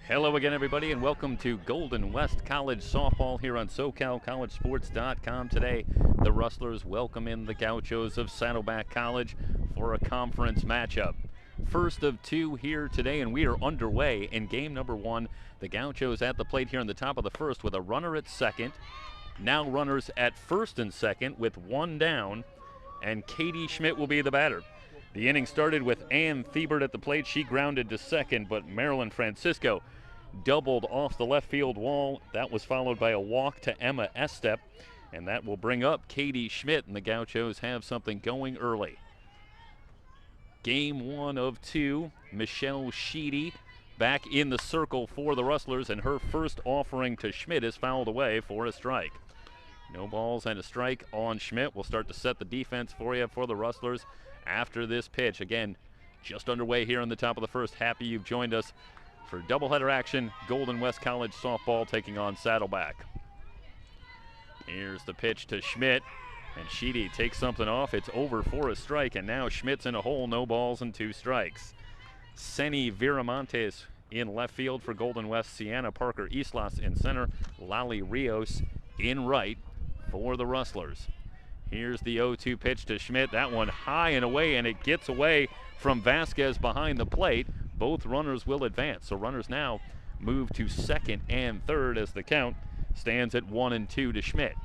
Hello again, everybody, and welcome to Golden West College Softball here on SoCalCollegeSports.com. Today, the Rustlers welcome in the Gauchos of Saddleback College for a conference matchup. First of two here today, and we are underway in game number one. The Gauchos at the plate here in the top of the first with a runner at second. Now runners at first and second with one down, and Katie Schmidt will be the batter. The inning started with Ann Thiebert at the plate. She grounded to second, but Marilyn Francisco doubled off the left field wall. That was followed by a walk to Emma Estep, and that will bring up Katie Schmidt, and the Gauchos have something going early. Game one of two, Michelle Sheedy back in the circle for the Rustlers, and her first offering to Schmidt is fouled away for a strike. No balls and a strike on Schmidt. We'll start to set the defense for you for the Rustlers after this pitch. Again, just underway here in the top of the first. Happy you've joined us for doubleheader action. Golden West College softball taking on Saddleback. Here's the pitch to Schmidt, and Sheedy takes something off. It's over for a strike, and now Schmidt's in a hole. No balls and two strikes. Seni Viramontes in left field for Golden West. Sienna Parker Islas in center. Lali Rios in right for the Rustlers. Here's the 0-2 pitch to Schmidt. That one high and away, and it gets away from Vasquez behind the plate. Both runners will advance. So runners now move to second and third as the count stands at 1-2 to Schmidt.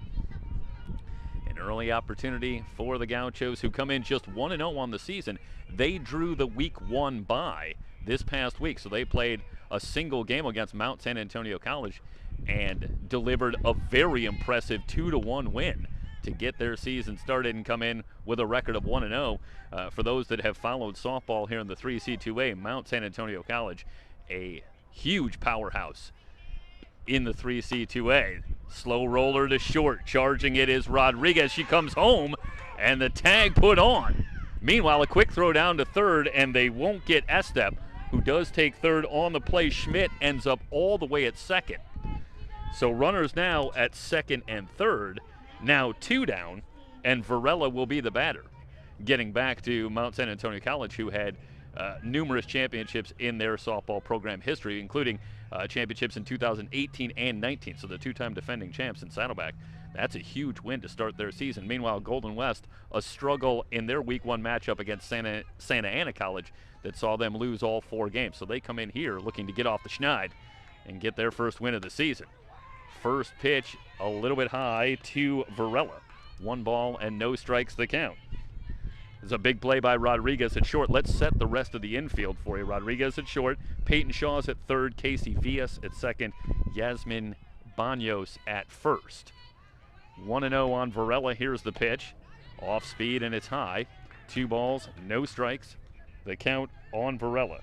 An early opportunity for the Gauchos, who come in just 1-0 on the season. They drew the week one bye this past week, so they played a single game against Mount San Antonio College and delivered a very impressive 2-1 win to get their season started and come in with a record of 1-0. For those that have followed softball here in the 3C2A, Mount San Antonio College, a huge powerhouse in the 3C2A. Slow roller to short. Charging it is Rodriguez. She comes home, and the tag put on. Meanwhile, a quick throw down to third, and they won't get Estep, who does take third on the play. Schmidt ends up all the way at second. So runners now at second and third, now two down, and Varela will be the batter. Getting back to Mount San Antonio College, who had numerous championships in their softball program history, including championships in 2018 and 19, so the two-time defending champs in Saddleback. That's a huge win to start their season. Meanwhile, Golden West, a struggle in their week one matchup against Santa Ana College that saw them lose all four games. So they come in here looking to get off the schneid and get their first win of the season. First pitch a little bit high to Varela. 1 ball and no strikes the count. There's a big play by Rodriguez at short. Let's set the rest of the infield for you. Rodriguez at short, Peyton Shaw's at third, Casey Villas at second, Yasmin Banos at first. 1-0 on Varela. Here's the pitch. Off speed, and it's high. 2 balls, no strikes. The count on Varela.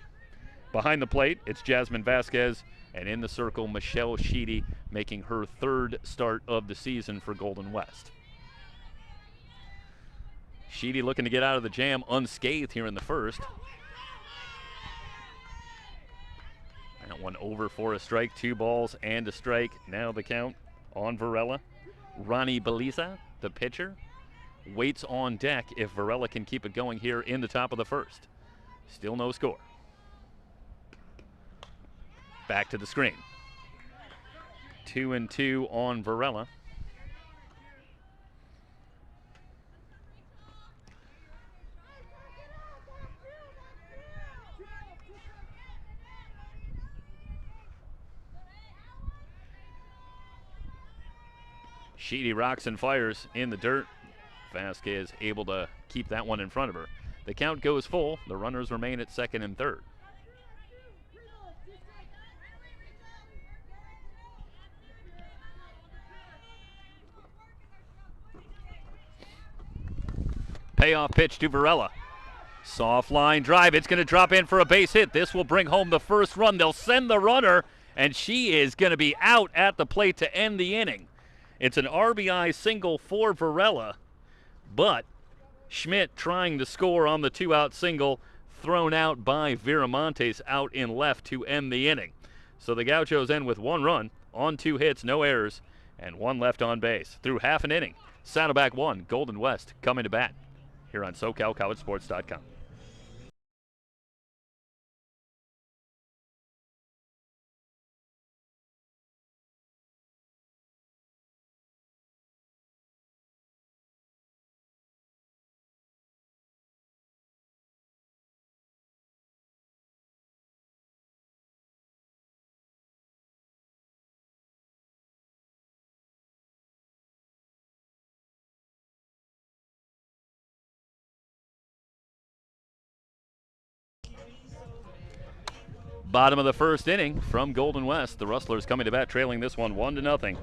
Behind the plate, it's Jasmine Vasquez, and in the circle, Michelle Sheedy making her third start of the season for Golden West. Sheedy looking to get out of the jam unscathed here in the first. That one over for a strike. 2 balls and a strike. Now the count on Varela. Ronnie Beliza, the pitcher, waits on deck if Varela can keep it going here in the top of the first. Still no score. Back to the screen. 2-2 on Varela. Sheedy rocks and fires in the dirt. Vasquez able to keep that one in front of her. The count goes full. The runners remain at second and third. Payoff pitch to Varela. Soft line drive. It's going to drop in for a base hit. This will bring home the first run. They'll send the runner, and she is going to be out at the plate to end the inning. It's an RBI single for Varela, but Schmidt trying to score on the 2-out single, thrown out by Viramontes out in left to end the inning. So the Gauchos end with 1 run on 2 hits, no errors, and 1 left on base. Through half an inning, Saddleback 1, Golden West coming to bat here on SoCalCollegeSports.com. Bottom of the first inning from Golden West. The Rustlers coming to bat, trailing this one 1-0.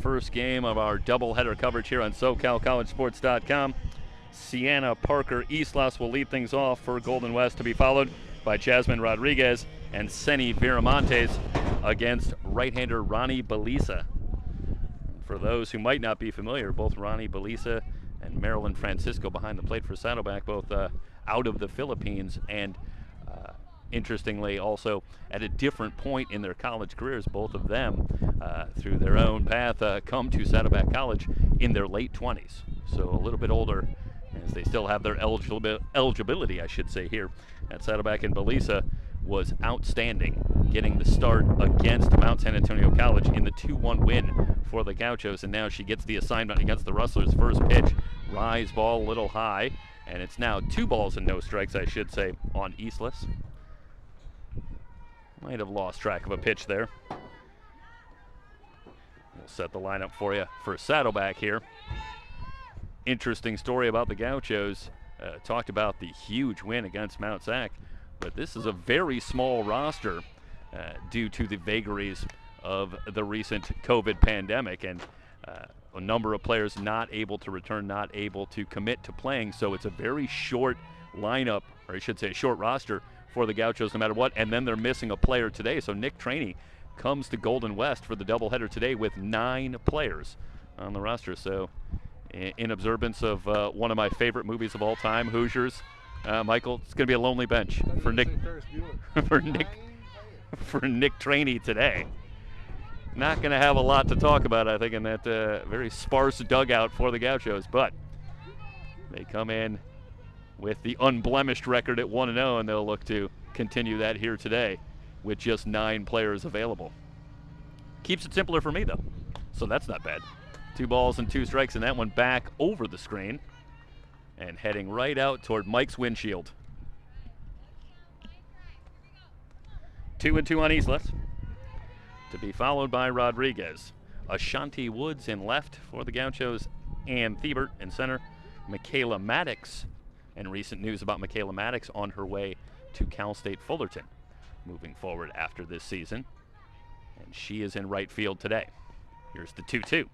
First game of our doubleheader coverage here on SoCalCollegeSports.com. Sienna Parker Islas will lead things off for Golden West, to be followed by Jasmine Rodriguez and Seni Viramontes against right-hander Ronnie Belisa. For those who might not be familiar, both Ronnie Belisa and Marilyn Francisco behind the plate for Saddleback, both out of the Philippines, and interestingly also at a different point in their college careers. Both of them, through their own path, come to Saddleback College in their late 20s. So a little bit older, as they still have their eligibility, I should say, here at Saddleback. And Belisa was outstanding, getting the start against Mount San Antonio College in the 2-1 win for the Gauchos, and now she gets the assignment against the Rustlers. First pitch, rise ball a little high, and it's now 2 balls and no strikes, I should say, on Islas. Might have lost track of a pitch there. We'll set the lineup for you for Saddleback here. Interesting story about the Gauchos. Talked about the huge win against Mount Sac, but this is a very small roster due to the vagaries of the recent COVID pandemic, and a number of players not able to return, not able to commit to playing. So it's a very short lineup, or I should say short roster for the Gauchos no matter what, and then they're missing a player today. So Nick Traney comes to Golden West for the doubleheader today with 9 players on the roster. So in observance of one of my favorite movies of all time, Hoosiers, Michael, it's going to be a lonely bench for Nick for Nick Traney today. Not going to have a lot to talk about, I think, in that very sparse dugout for the Gauchos, but they come in with the unblemished record at 1-0, and they'll look to continue that here today with just 9 players available. Keeps it simpler for me, though, so that's not bad. 2 balls and 2 strikes, and that one back over the screen and heading right out toward Mike's windshield. 2-2 on Islas, to be followed by Rodriguez. Ashanti Woods in left for the Gauchos, Ann Thiebert in center. Michaela Maddox, and recent news about Michaela Maddox on her way to Cal State Fullerton moving forward after this season, and she is in right field today. Here's the 2-2.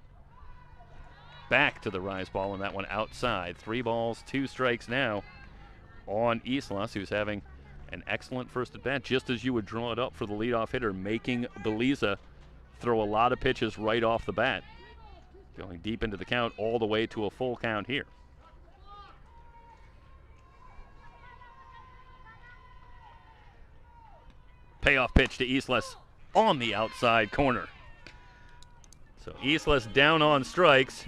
Back to the rise ball, and that one outside. 3 balls, 2 strikes now on Islas, who's having an excellent first at bat, just as you would draw it up for the leadoff hitter, making Belisa throw a lot of pitches right off the bat, going deep into the count all the way to a full count here. Payoff pitch to Islas on the outside corner. So Islas down on strikes,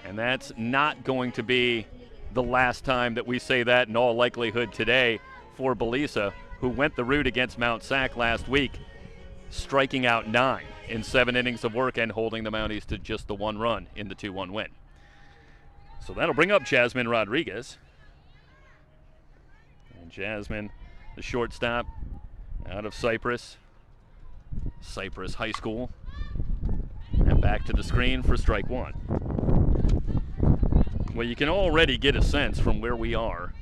and that's not going to be the last time that we say that in all likelihood today for Belisa, who went the route against Mount Sac last week, striking out 9 in 7 innings of work and holding the Mounties to just the 1 run in the 2-1 win. So that'll bring up Jasmine Rodriguez. And Jasmine, the shortstop, out of Cypress High School. And back to the screen for strike 1. Well, you can already get a sense from where we are,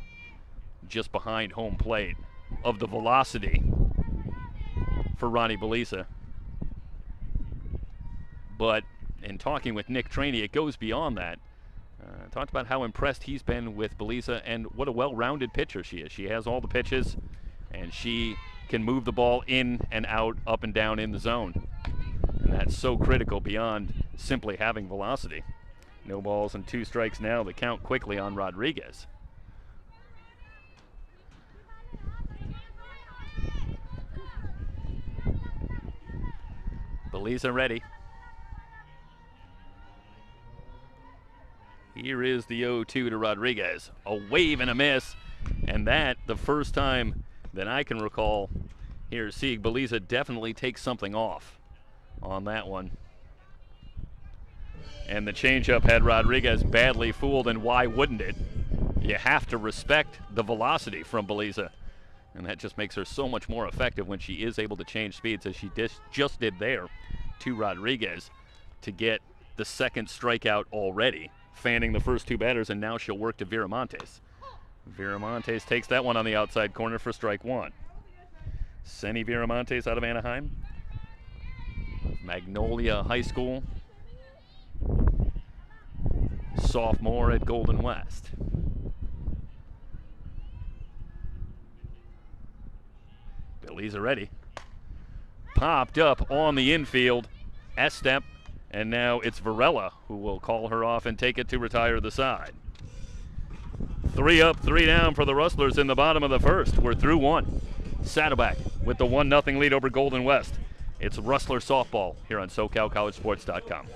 just behind home plate, of the velocity for Ronnie Belisa. But in talking with Nick Traney, it goes beyond that. Talked about how impressed he's been with Belisa and what a well-rounded pitcher she is. She has all the pitches, and she can move the ball in and out, up and down in the zone. And that's so critical beyond simply having velocity. No balls and 2 strikes now. The count quickly on Rodriguez. Belisa ready. Here is the 0-2 to Rodriguez. A wave and a miss. And that, the first time that I can recall here seeing Belisa definitely take something off on that one. And the changeup had Rodriguez badly fooled, and why wouldn't it? You have to respect the velocity from Belisa, and that just makes her so much more effective when she is able to change speeds, as she just did there to Rodriguez, to get the 2nd strikeout already, fanning the first 2 batters, and now she'll work to Viramontes. Viramontes takes that one on the outside corner for strike 1. Senny Viramontes out of Anaheim. Magnolia High School. Sophomore at Golden West. Beliza ready. Popped up on the infield. S-step. And now it's Varela who will call her off and take it to retire the side. 3 up, 3 down for the Rustlers in the bottom of the first. We're through 1. Saddleback with the 1-0 lead over Golden West. It's Rustler softball here on SoCalCollegeSports.com.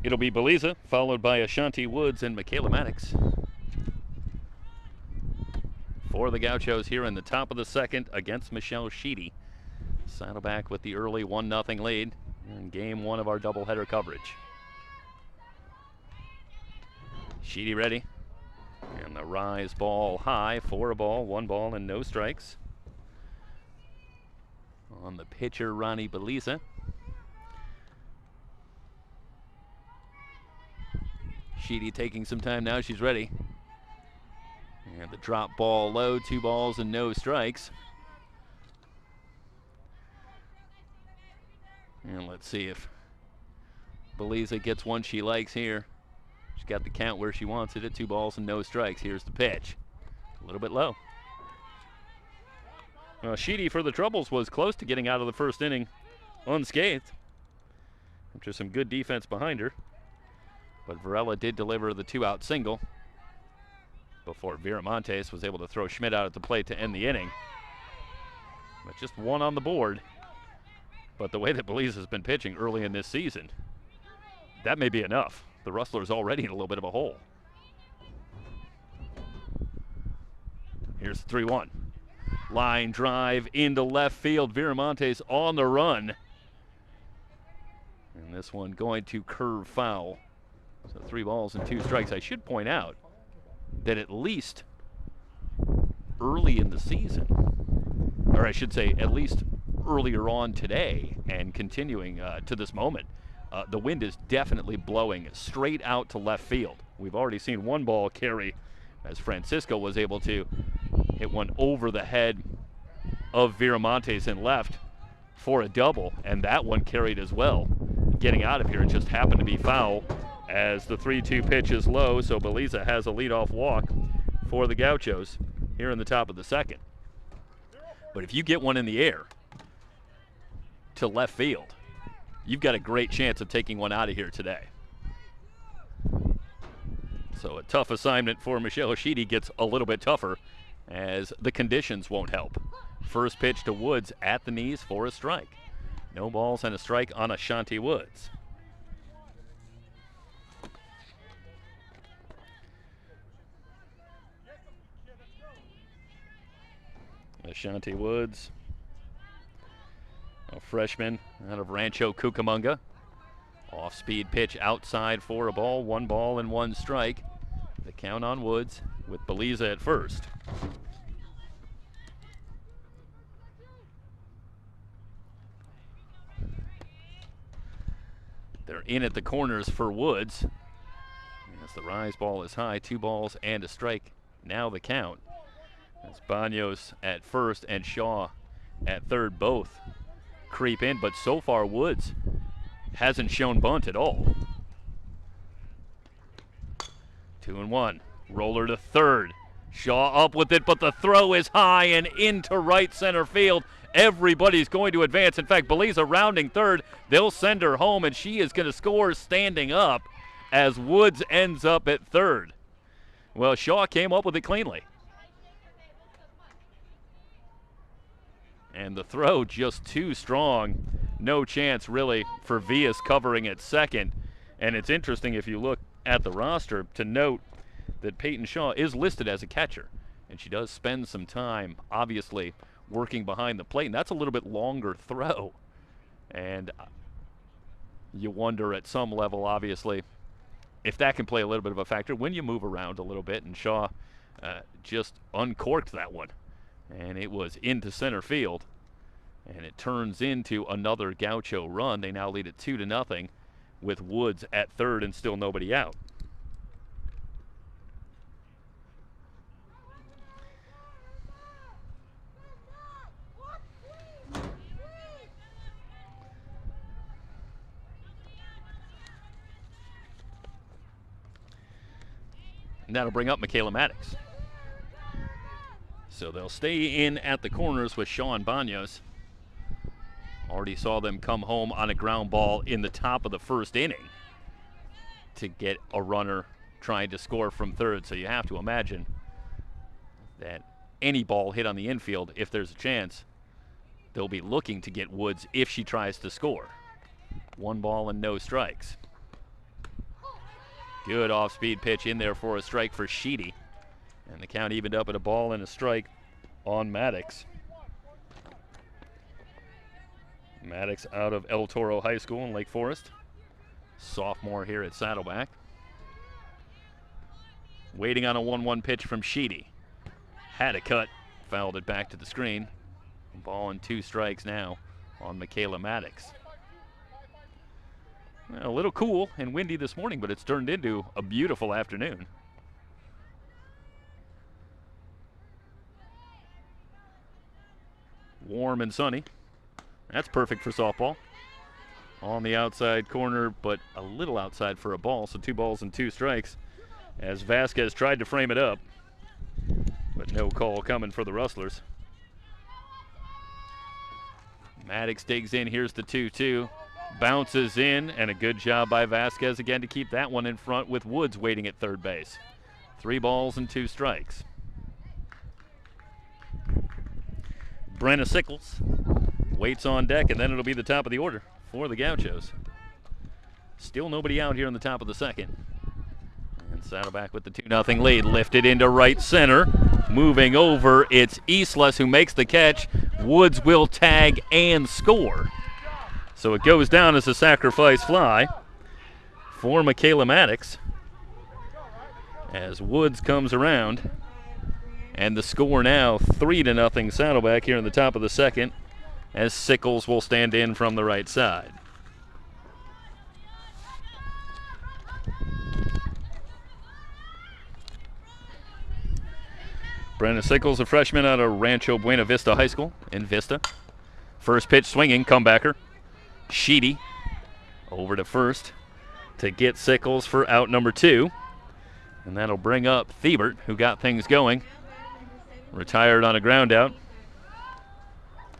It'll be Beliza, followed by Ashanti Woods and Michaela Maddox. For the Gauchos here in the top of the second against Michelle Sheedy. Saddleback with the early 1-0 lead in game 1 of our doubleheader coverage. Sheedy ready. And the rise ball high for a ball, 1 ball and no strikes. On the pitcher, Ronnie Beliza. Sheedy taking some time now, she's ready. And the drop ball low, 2 balls and no strikes. And let's see if Beliza gets one she likes here. She's got the count where she wants it at 2 balls and no strikes. Here's the pitch. A little bit low. Sheedy for the Troubles was close to getting out of the first inning unscathed, after some good defense behind her. But Varela did deliver the 2-out single before Viramontes was able to throw Schmidt out at the plate to end the inning. But just 1 on the board. But the way that Belize has been pitching early in this season, that may be enough. The Rustlers already in a little bit of a hole. Here's 3-1. Line drive into left field. Viramontes on the run. And this one going to curve foul. So 3 balls and 2 strikes. I should point out that at least early in the season, or I should say at least earlier on today and continuing to this moment, the wind is definitely blowing straight out to left field. We've already seen 1 ball carry as Francisco was able to hit one over the head of Viramontes in left for a double, and that one carried as well. Getting out of here, it just happened to be foul as the 3-2 pitch is low, so Beliza has a leadoff walk for the Gauchos here in the top of the second. But if you get one in the air to left field, you've got a great chance of taking one out of here today. So a tough assignment for Michelle Sheedy gets a little bit tougher as the conditions won't help. First pitch to Woods at the knees for a strike. No balls and a strike on Ashanti Woods. Ashanti Woods, a freshman out of Rancho Cucamonga. Off-speed pitch outside for a ball, 1 ball and 1 strike. The count on Woods with Beliza at first. runner in at the corners for Woods. As the rise ball is high, 2 balls and a strike. Now the count. As Banos at first and Shaw at third both creep in, but so far Woods hasn't shown bunt at all. 2-1. Roller to third. Shaw up with it, but the throw is high and into right center field. Everybody's going to advance. In fact, Beliza rounding third. They'll send her home, and she is going to score standing up as Woods ends up at third. Well, Shaw came up with it cleanly. And the throw just too strong. No chance, really, for Vias covering at second. And it's interesting if you look at the roster to note that Peyton Shaw is listed as a catcher. And she does spend some time, obviously, working behind the plate. And that's a little bit longer throw. And you wonder at some level, obviously, if that can play a little bit of a factor when you move around a little bit. And Shaw just uncorked that one. And it was into center field. And it turns into another Gaucho run. They now lead it 2-0 with Woods at third and still nobody out. And that'll bring up Michaela Maddox. So they'll stay in at the corners with Shaw and Banos. Already saw them come home on a ground ball in the top of the first inning to get a runner trying to score from third. So you have to imagine that any ball hit on the infield, if there's a chance, they'll be looking to get Woods if she tries to score. 1 ball and no strikes. Good off-speed pitch in there for a strike for Sheedy. And the count evened up at a ball and a strike on Maddox. Maddox out of El Toro High School in Lake Forest. Sophomore here at Saddleback. Waiting on a 1-1 pitch from Sheedy. Had a cut, fouled it back to the screen. Ball and 2 strikes now on Michaela Maddox. Well, a little cool and windy this morning, but it's turned into a beautiful afternoon. Warm and sunny. That's perfect for softball. On the outside corner, but a little outside for a ball, so 2 balls and 2 strikes as Vasquez tried to frame it up, but no call coming for the Rustlers. Maddox digs in. Here's the 2-2. Bounces in, and a good job by Vasquez again to keep that one in front with Woods waiting at third base. 3 balls and 2 strikes. Brenna Sickles waits on deck, and then it'll be the top of the order for the Gauchos. Still nobody out here in the top of the second. And Saddleback with the 2-0 lead. Lifted into right center. Moving over, it's Islas who makes the catch. Woods will tag and score. So it goes down as a sacrifice fly for Michaela Maddox as Woods comes around. And the score now 3-0 Saddleback here in the top of the second as Sickles will stand in from the right side. Brenna Sickles, a freshman out of Rancho Buena Vista High School in Vista. First pitch swinging, comebacker. Sheedy over to first to get Sickles for out number 2. And that'll bring up Thiebert, who got things going. Retired on a ground out.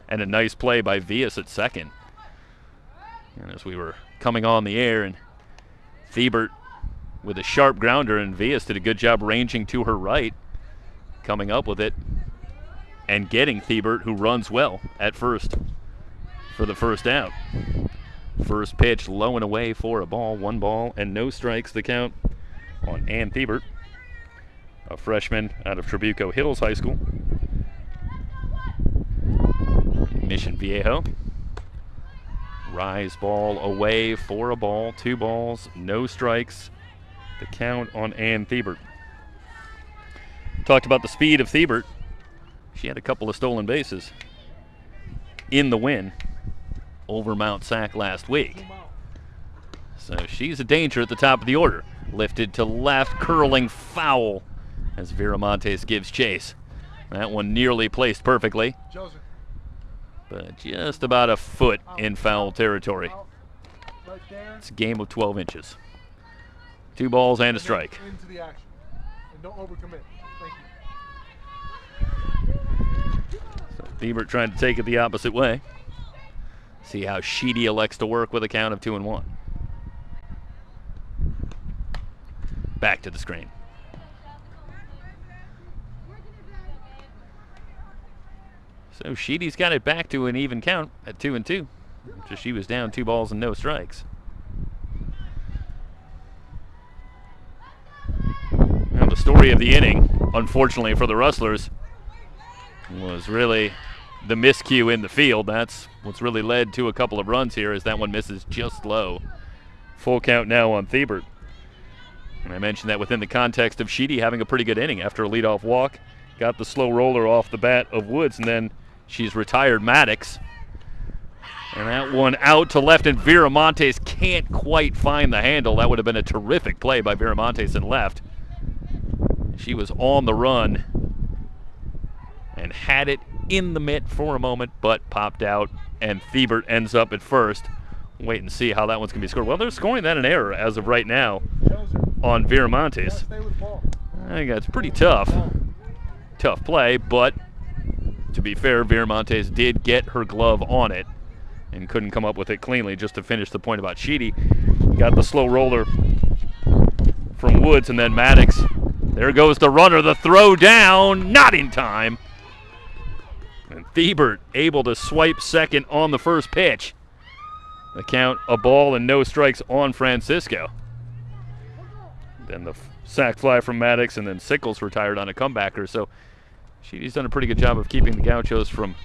And a nice play by Vias at second. And as we were coming on the air, and Thiebert with a sharp grounder, and Vias did a good job ranging to her right, coming up with it, and getting Thiebert, who runs well at first, for the first out. First pitch low and away for a ball. 1 ball and no strikes, the count on Ann Thiebert, a freshman out of Trabuco Hills High School. Mission Viejo. Rise ball away for a ball. 2 balls, no strikes, the count on Ann Thiebert. Talked about the speed of Thiebert. She had a couple of stolen bases in the win over Mount Sac last week. So she's a danger at the top of the order. Lifted to left, curling foul as Viramontes gives chase. That one nearly placed perfectly, but just about a foot in foul territory. It's a game of 12 inches. 2 balls and a strike. Into the action. And don't overcommit. Thank you. So Thiebert trying to take it the opposite way. See how Sheedy elects to work with a count of 2-1. Back to the screen. So Sheedy's got it back to an even count at 2-2. So she was down 2 balls and no strikes. Now the story of the inning, unfortunately for the Rustlers, was really the miscue in the field. That's what's really led to a couple of runs here, as that one misses just low. Full count now on Thiebert. And I mentioned that within the context of Sheedy having a pretty good inning after a leadoff walk. Got the slow roller off the bat of Woods, and then she's retired Maddox. And that one out to left, and Viramontes can't quite find the handle. That would have been a terrific play by Viramontes in left. She was on the run and had it in the mitt for a moment, but popped out, and Thiebert ends up at first. Wait and see how that one's going to be scored. Well, they're scoring that an error as of right now on Viramontes. I think that's pretty tough. Tough play, but to be fair, Viramontes did get her glove on it and couldn't come up with it cleanly. Just to finish the point about Sheedy, got the slow roller from Woods, and then Maddox. There goes the runner, the throw down, not in time. And Thiebert able to swipe second on the first pitch. The count, a ball and no strikes on Francisco. Then the sac fly from Maddox, and then Sickles retired on a comebacker. So Sheedy's done a pretty good job of keeping the Gauchos from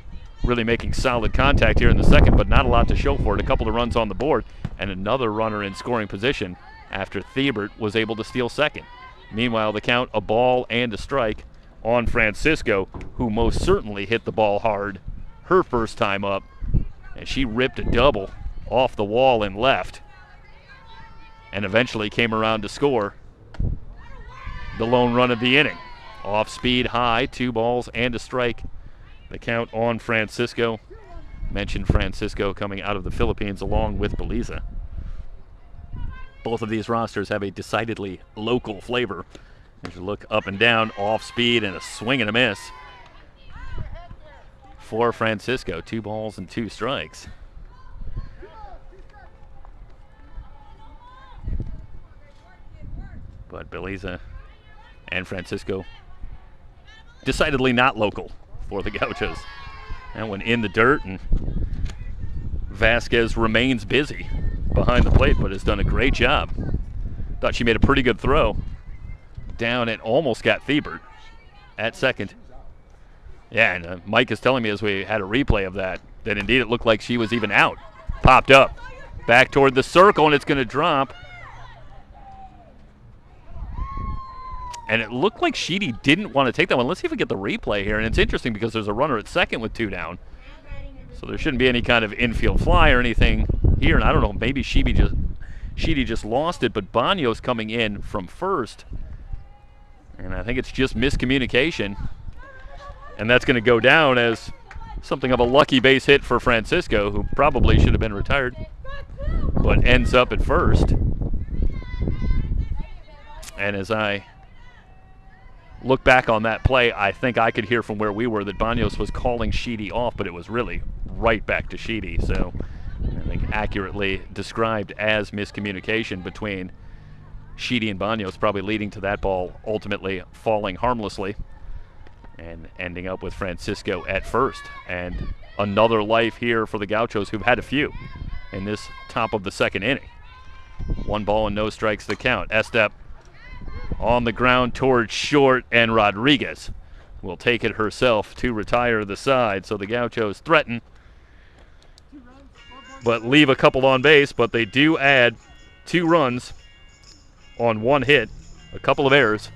really making solid contact here in the second, but not a lot to show for it. A couple of runs on the board and another runner in scoring position after Thiebert was able to steal second. Meanwhile, the count, a ball and a strike on Francisco, who most certainly hit the ball hard her first time up, and she ripped a double off the wall and left, and eventually came around to score the lone run of the inning. Off speed high, 2 balls and a strike. The count on Francisco. Mentioned Francisco coming out of the Philippines along with Beliza. Both of these rosters have a decidedly local flavor. As you look up and down, off speed and a swing and a miss for Francisco. 2 balls and 2 strikes. But Beliza and Francisco decidedly not local for the Gauchos. That one in the dirt, and Vasquez remains busy behind the plate, but has done a great job. Thought she made a pretty good throw down and almost got Thiebert at second. Yeah, and Mike is telling me as we had a replay of that indeed it looked like she was even out. Popped up, back toward the circle, and it's going to drop. And it looked like Sheedy didn't want to take that one. Let's see if we get the replay here. And it's interesting because there's a runner at second with 2 down. So there shouldn't be any kind of infield fly or anything here. And I don't know, maybe Sheedy just lost it. But Baños coming in from first. And I think it's just miscommunication. And that's going to go down as something of a lucky base hit for Francisco, who probably should have been retired, but ends up at first. And as I look back on that play, I think I could hear from where we were that Baños was calling Sheedy off, but it was really right back to Sheedy. So I think accurately described as miscommunication between Sheedy and Baños, probably leading to that ball ultimately falling harmlessly and ending up with Francisco at first. And another life here for the Gauchos, who've had a few in this top of the second inning. 1 ball and no strikes to count. Estep on the ground towards short, and Rodriguez will take it herself to retire the side. So the Gauchos threaten, but leave a couple on base, but they do add 2 runs on 1 hit, a couple of errors,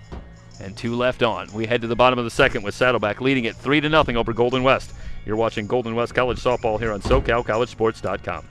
and 2 left on. We head to the bottom of the second with Saddleback leading it 3-0 over Golden West. You're watching Golden West College Softball here on SoCalCollegeSports.com.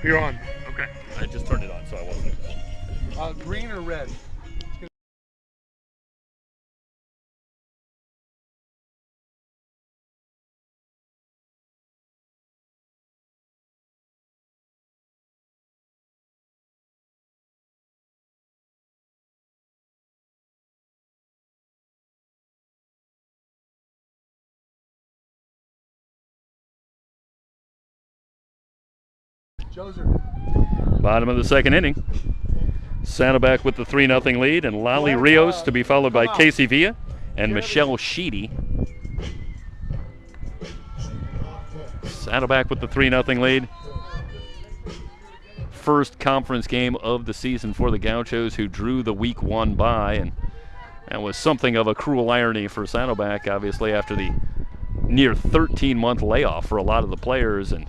You're on. Okay. I just turned it on, so I wasn't. Green or red? Bottom of the second inning. Saddleback with the 3-0 lead, and Lali Rios to be followed by Casey Villa and Michelle Sheedy. Saddleback with the 3-0 lead. First conference game of the season for the Gauchos, who drew the week 1 bye, and that was something of a cruel irony for Saddleback, obviously, after the near 13-month layoff for a lot of the players. And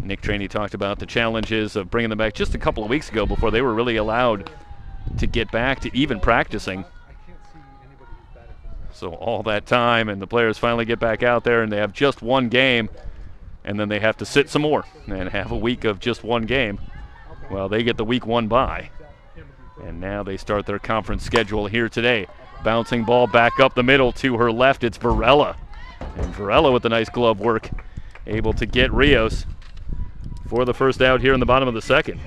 Nick Trainey talked about the challenges of bringing them back just a couple of weeks ago before they were really allowed to get back to even practicing. So all that time, and the players finally get back out there, and they have just one game, and then they have to sit some more and have a week of just one game. Well, they get the week 1 bye, and now they start their conference schedule here today. Bouncing ball back up the middle to her left, it's Varela. And Varela with the nice glove work, able to get Rios for the first out here in the bottom of the second.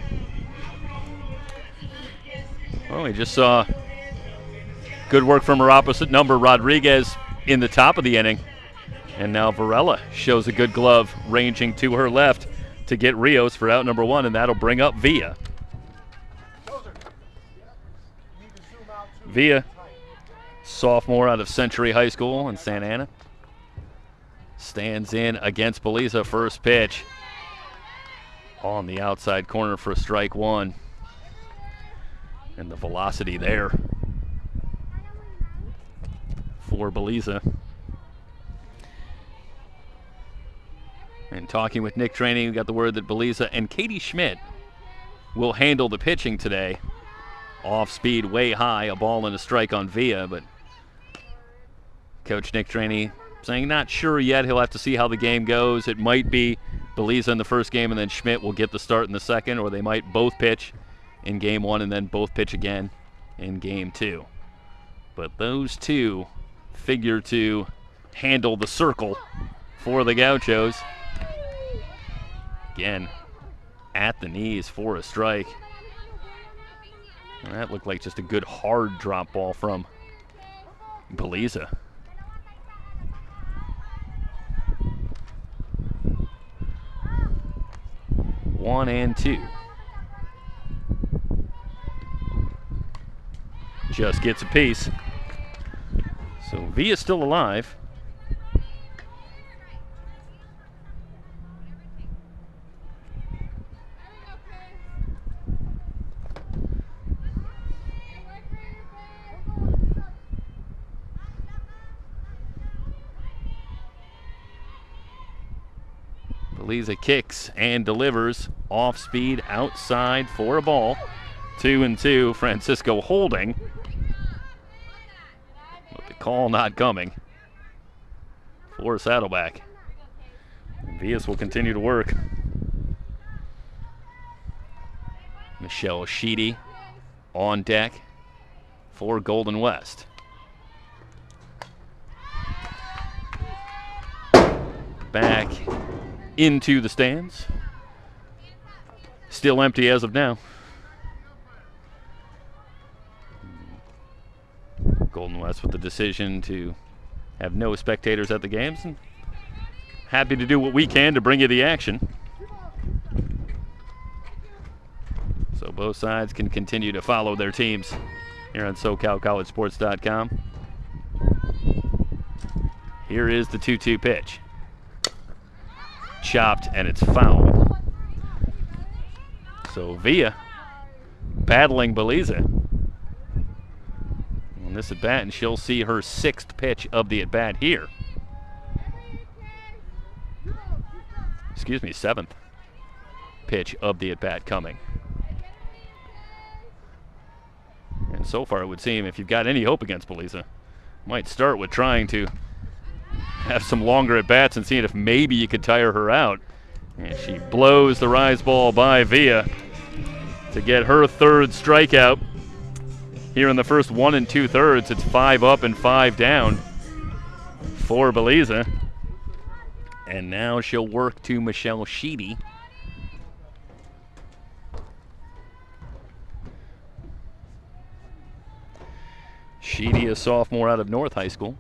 Well, we just saw good work from her opposite number, Rodriguez, in the top of the inning. And now Varela shows a good glove ranging to her left to get Rios for out number 1, and that'll bring up Villa. Villa, sophomore out of Century High School in Santa Ana, stands in against Beliza. First pitch on the outside corner for strike 1. And the velocity there for Beliza. And talking with Nick Trainey, we got the word that Beliza and Katie Schmidt will handle the pitching today. Off speed, way high, a ball and a strike on Villa, but Coach Nick Trainey saying not sure yet. He'll have to see how the game goes. It might be Beliza in the first game and then Schmidt will get the start in the second, or they might both pitch in game 1 and then both pitch again in game 2. But those two figure to handle the circle for the Gauchos. Again, at the knees for a strike. And that looked like just a good hard drop ball from Beliza. 1 and 2. Just gets a piece. So Villa's still alive. Beliza kicks and delivers off speed outside for a ball. 2-2. Francisco holding, but the call not coming for Saddleback. And Villas will continue to work. Michelle Sheedy on deck for Golden West. Back into the stands. Still empty as of now. Golden West with the decision to have no spectators at the games, and happy to do what we can to bring you the action. So both sides can continue to follow their teams here on SoCalCollegeSports.com. Here is the 2-2 pitch. Chopped, and it's foul. So Villa battling Beliza on this at bat, and she'll see her 6th pitch of the at bat here. Excuse me, 7th pitch of the at bat coming. And so far, it would seem if you've got any hope against Beliza, might start with trying to have some longer at bats and seeing if maybe you could tire her out And she blows the rise ball by Villa to get her third strikeout. Here in the first 1 2/3, it's 5 up and 5 down for Beliza. And now she'll work to Michelle Sheedy. Sheedy, a sophomore out of North High School.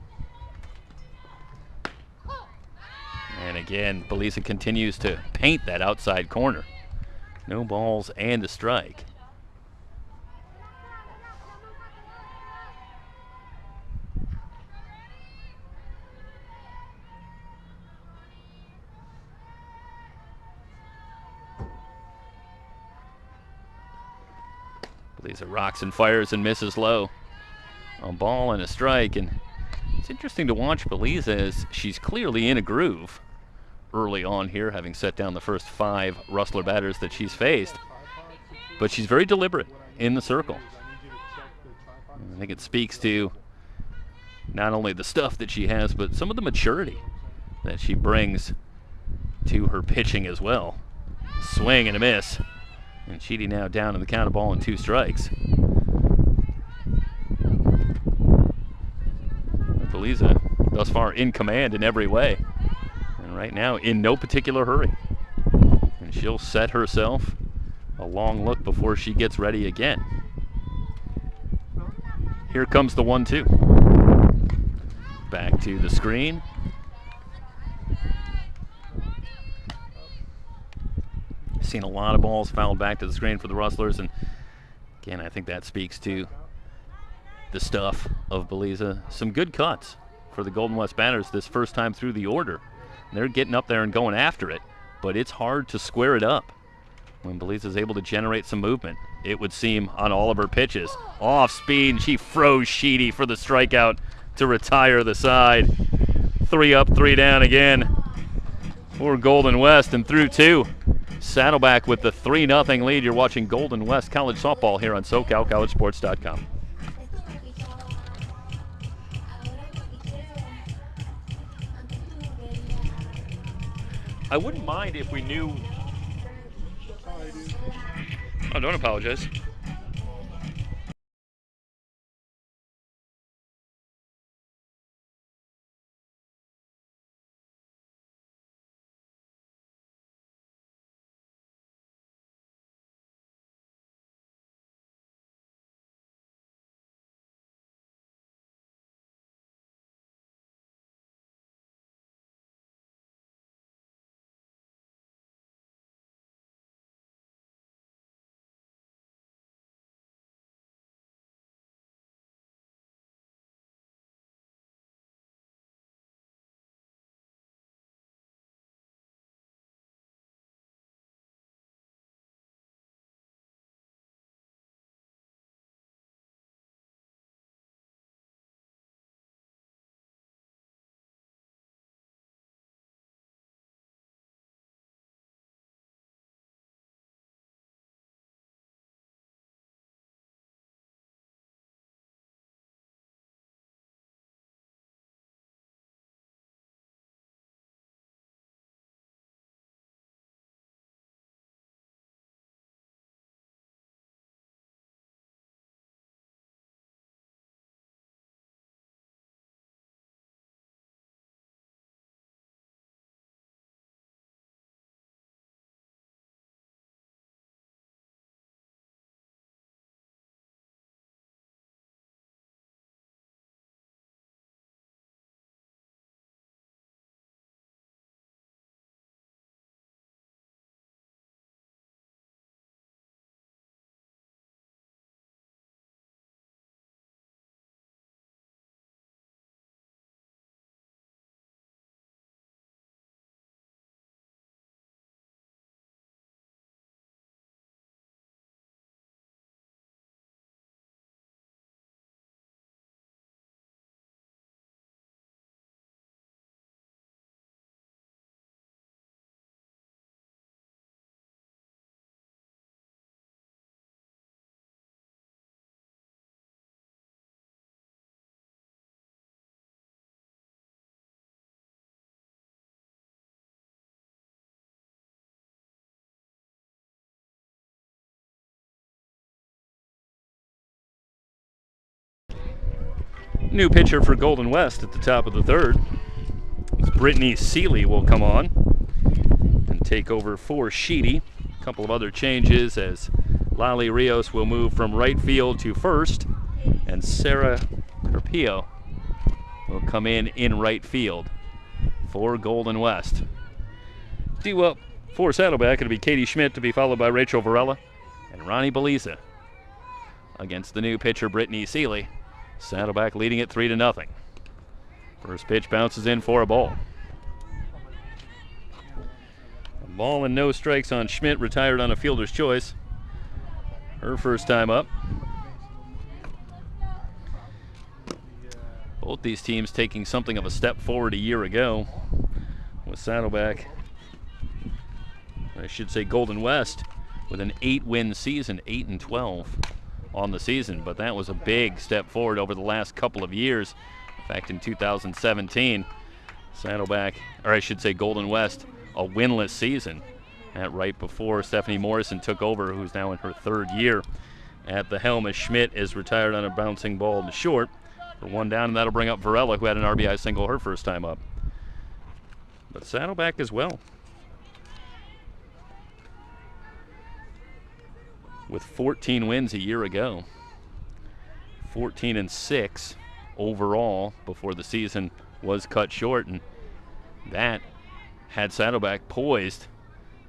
And again, Beliza continues to paint that outside corner. No balls and a strike. Beliza rocks and fires and misses low. A ball and a strike, and it's interesting to watch Beliza as she's clearly in a groove early on here, having set down the first 5 Rustler batters that she's faced. But she's very deliberate in the circle. I think it speaks to not only the stuff that she has, but some of the maturity that she brings to her pitching as well. Swing and a miss. And Sheedy now down in the count of ball and 2 strikes. Beliza thus far in command in every way. And right now in no particular hurry. And she'll set herself a long look before she gets ready again. Here comes the 1-2. Back to the screen. Seen a lot of balls fouled back to the screen for the Rustlers, and again, I think that speaks to the stuff of Beliza. Some good cuts for the Golden West batters this first time through the order. They're getting up there and going after it, but it's hard to square it up when Beliza's able to generate some movement, it would seem, on all of her pitches. Off speed, and she froze Sheedy for the strikeout to retire the side. 3 up, 3 down again for Golden West, and through 2. Saddleback with the 3-0 lead. You're watching Golden West College softball here on SoCalCollegeSports.com. I wouldn't mind if we knew. Oh, don't apologize. New pitcher for Golden West at the top of the third. Brittany Seeley will come on and take over for Sheedy. A couple of other changes as Lali Rios will move from right field to first, and Sarah Carpio will come in right field for Golden West. Due up for Saddleback, it'll be Katie Schmidt to be followed by Rachel Varela and Ronnie Beliza against the new pitcher Brittany Seeley. Saddleback leading it 3-0. First pitch bounces in for a ball. A ball and no strikes on Schmidt, retired on a fielder's choice. Her first time up. Both these teams taking something of a step forward a year ago. With Saddleback, I should say Golden West, with an 8-win season, 8-12 on the season. But that was a big step forward over the last couple of years. In fact, in 2017, Saddleback, or I should say Golden West, a winless season. That right before Stephanie Morrison took over, who's now in her third year at the helm, as Schmidt is retired on a bouncing ball to short for one down, and that'll bring up Varela, who had an RBI single her first time up. But Saddleback as well, with 14 wins a year ago, 14-6 overall before the season was cut short, and that had Saddleback poised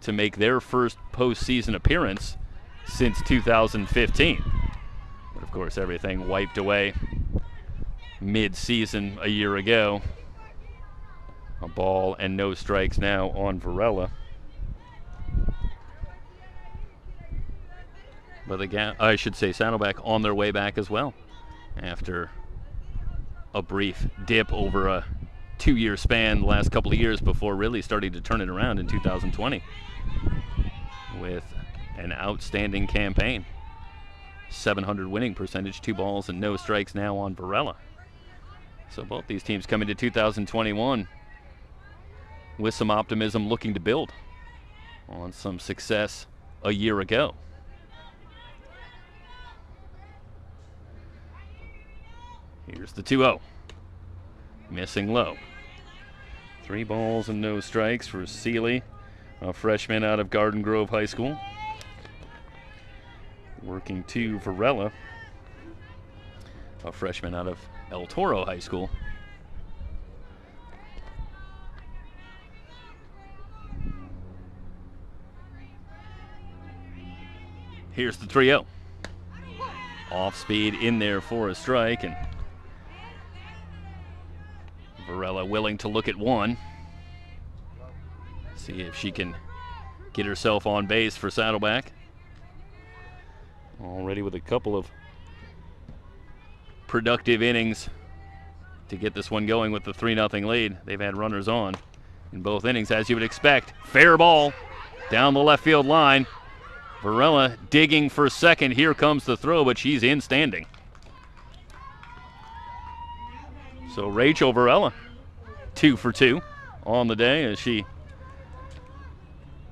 to make their first postseason appearance since 2015. But of course, everything wiped away mid-season a year ago. A ball and no strikes now on Varela. But again, I should say Saddleback on their way back as well, after a brief dip over a 2-year span the last couple of years before really starting to turn it around in 2020 with an outstanding campaign. 700 winning percentage, 2 balls and no strikes now on Varela. So both these teams come into 2021 with some optimism, looking to build on some success a year ago. Here's the 2-0. Missing low. 3 balls and no strikes for Seeley, a freshman out of Garden Grove High School. Working to Varela, a freshman out of El Toro High School. Here's the 3-0. Off speed in there for a strike, and Varela willing to look at one. See if she can get herself on base for Saddleback. Already with a couple of productive innings to get this one going with the 3-0 lead. They've had runners on in both innings, as you would expect. Fair ball down the left field line. Varela digging for second. Here comes the throw, but she's in standing. So Rachel Varela, 2 for 2 on the day, as she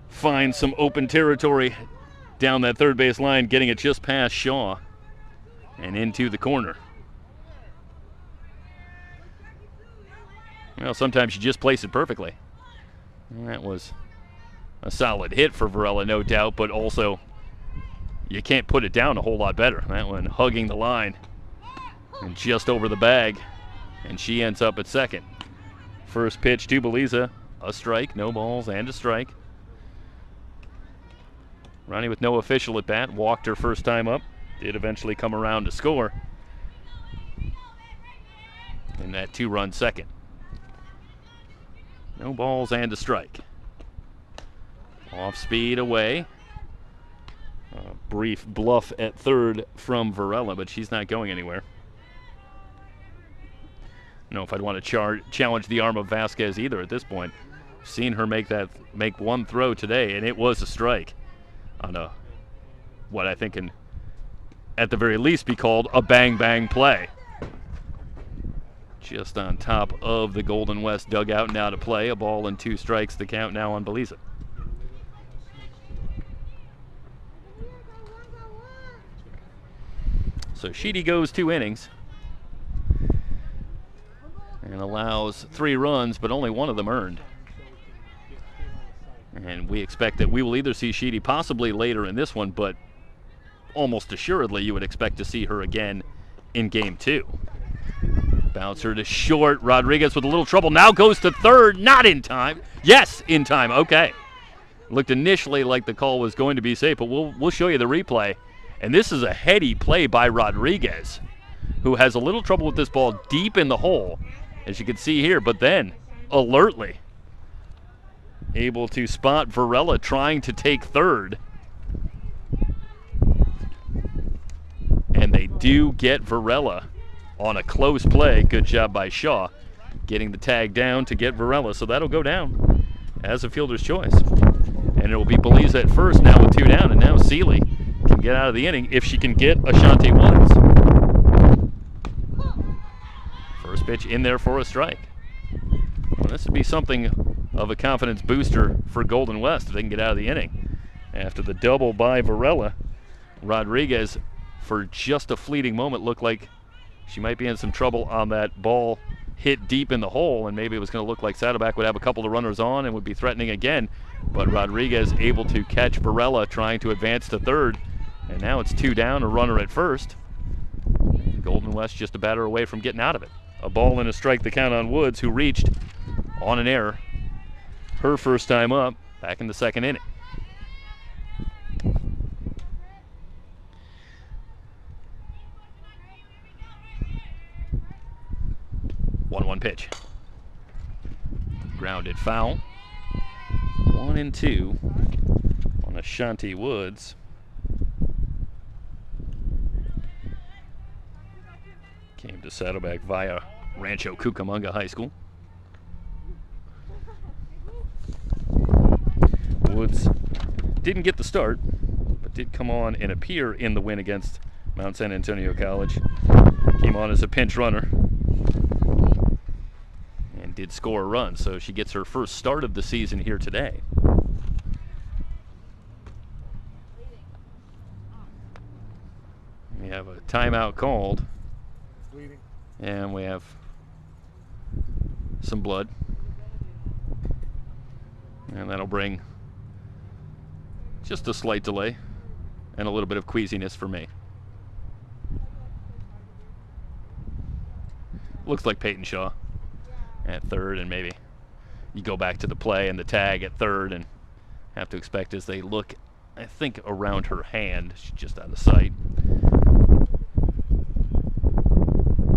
finds some open territory down that third base line, getting it just past Shaw and into the corner. Well, sometimes you just place it perfectly. And that was a solid hit for Varela, no doubt, but also you can't put it down a whole lot better. That one hugging the line and just over the bag, and she ends up at second. First pitch to Beliza, a strike, no balls and a strike. Ronnie with no official at bat, walked her first time up, did eventually come around to score in that 2-run second. No balls and a strike. Off speed away. A brief bluff at third from Varela, but she's not going anywhere. I don't know if I'd want to challenge the arm of Vasquez either at this point. Seen her make one throw today, and it was a strike on a what I think can at the very least be called a bang-bang play. Just on top of the Golden West dugout now to play. A ball and 2 strikes, the count now on Beliza. So Sheedy goes 2 innings. and allows 3 runs, but only 1 of them earned. And we expect that we will either see Sheedy possibly later in this one, but almost assuredly you would expect to see her again in game 2. Bouncer to short. Rodriguez with a little trouble. Now goes to third. Not in time. Yes, in time. Okay. Looked initially like the call was going to be safe, but we'll show you the replay. And this is a heady play by Rodriguez, who has a little trouble with this ball deep in the hole, as you can see here, but then alertly able to spot Varela trying to take third. And they do get Varela on a close play. Good job by Shaw getting the tag down to get Varela. So that'll go down as a fielder's choice. And it will be Belize at first now with 2 down. And now Seeley can get out of the inning if she can get Ashanti Woods. First pitch in there for a strike. Well, this would be something of a confidence booster for Golden West if they can get out of the inning. After the double by Varela, Rodriguez, for just a fleeting moment, looked like she might be in some trouble on that ball hit deep in the hole, and maybe it was going to look like Saddleback would have a couple of runners on and would be threatening again. But Rodriguez able to catch Varela trying to advance to third, and now it's 2 down, a runner at first. Golden West just a batter away from getting out of it. A ball and a strike, the count on Woods, who reached on an error her first time up back in the second inning. One pitch. Grounded foul. 1-2 on Ashanti Woods. Came to Saddleback via Rancho Cucamonga High School. Woods didn't get the start, but did come on and appear in the win against Mount San Antonio College. Came on as a pinch runner and did score a run, so she gets her first start of the season here today. We have a timeout called, and we have some blood, and that'll bring just a slight delay and a little bit of queasiness for me. Looks like Peyton Shaw at third, and maybe you go back to the play and the tag at third and have to expect as they look, I think, around her hand. She's just out of sight.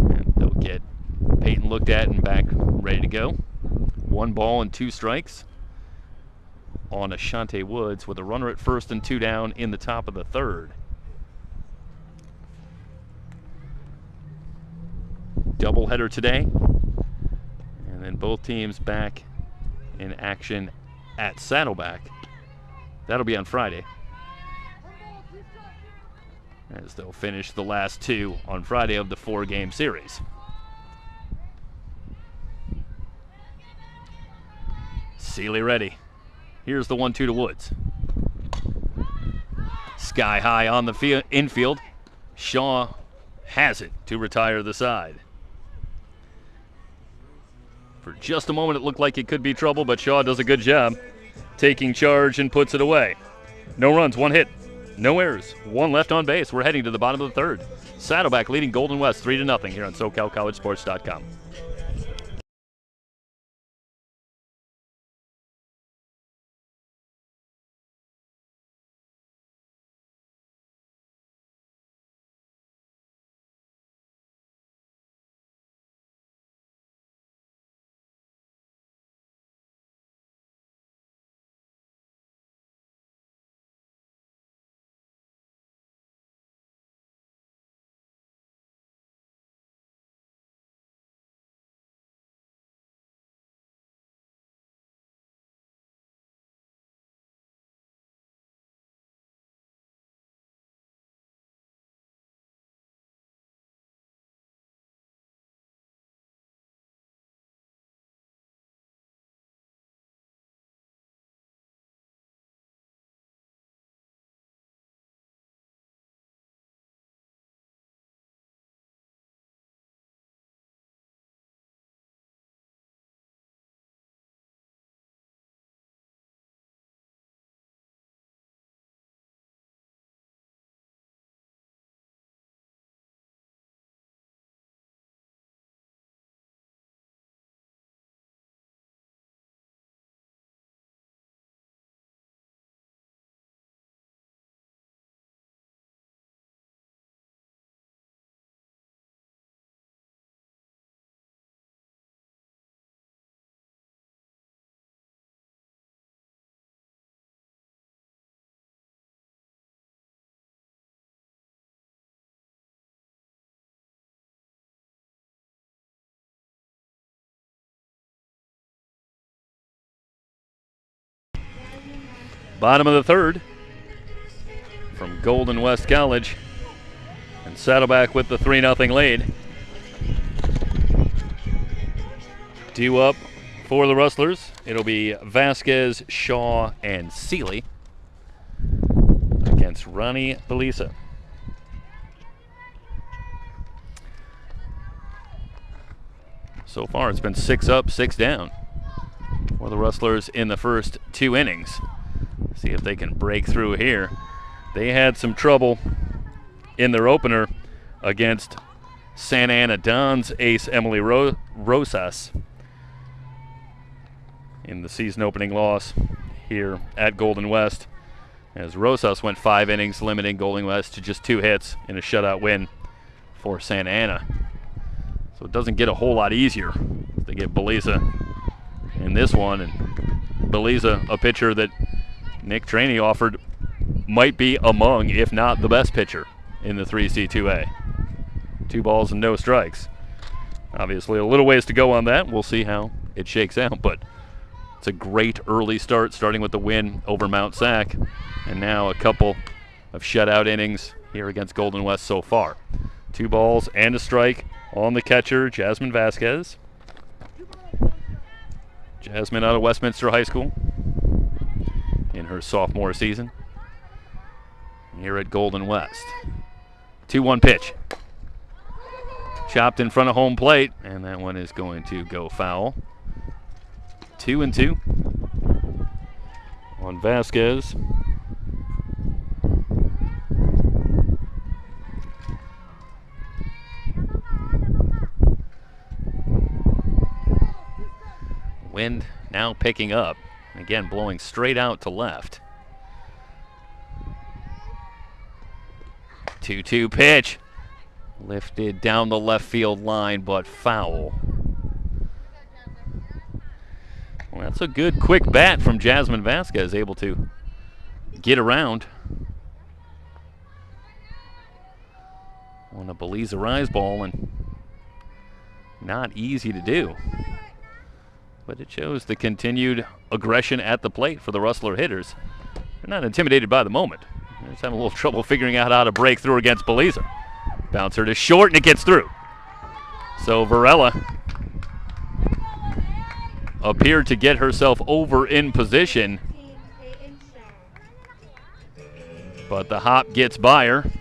And they'll get Peyton looked at and back ready to go. 1 ball and 2 strikes on Ashanti Woods with a runner at first and 2 down in the top of the third. Doubleheader today, and then both teams back in action at Saddleback. That'll be on Friday, as they'll finish the last 2 on Friday of the 4-game series. Seeley ready. Here's the 1-2 to Woods. Sky high on the infield. Shaw has it to retire the side. For just a moment, it looked like it could be trouble, but Shaw does a good job taking charge and puts it away. No runs, 1 hit, no errors, 1 left on base. We're heading to the bottom of the third. Saddleback leading Golden West 3-0 here on SoCalCollegeSports.com. Bottom of the third from Golden West College. And Saddleback with the 3-0 lead. Due up for the Rustlers, it'll be Vasquez, Shaw, and Seeley against Ronnie Belisa. So far, it's been 6 up, 6 down for the Rustlers in the first 2 innings. See if they can break through here. They had some trouble in their opener against Santa Ana Don's ace Emily Rosas in the season opening loss here at Golden West, as Rosas went 5 innings, limiting Golden West to just 2 hits in a shutout win for Santa Ana. So it doesn't get a whole lot easier. They get Belisa in this one, and Belisa, a pitcher that Nick Traney offered, might be among, if not the best pitcher in the 3C2A. 2 balls and no strikes. Obviously a little ways to go on that. We'll see how it shakes out, but it's a great early start, starting with the win over Mount Sac, and now a couple of shutout innings here against Golden West so far. 2 balls and a strike on the catcher, Jasmine Vasquez. Jasmine out of Westminster High School in her sophomore season here at Golden West. 2-1 pitch. Chopped in front of home plate, and that one is going to go foul. 2-2 on Vasquez. Wind now picking up, again blowing straight out to left. 2-2 pitch, lifted down the left field line, but foul. Well, that's a good quick bat from Jasmine Vasquez, able to get around on a Belisa Rise ball, and not easy to do. But it shows the continued aggression at the plate for the Rustler hitters. They're not intimidated by the moment. They're just having a little trouble figuring out how to break through against Belisa. Bouncer to short, and it gets through. So Varela appeared to get herself over in position, but the hop gets by her,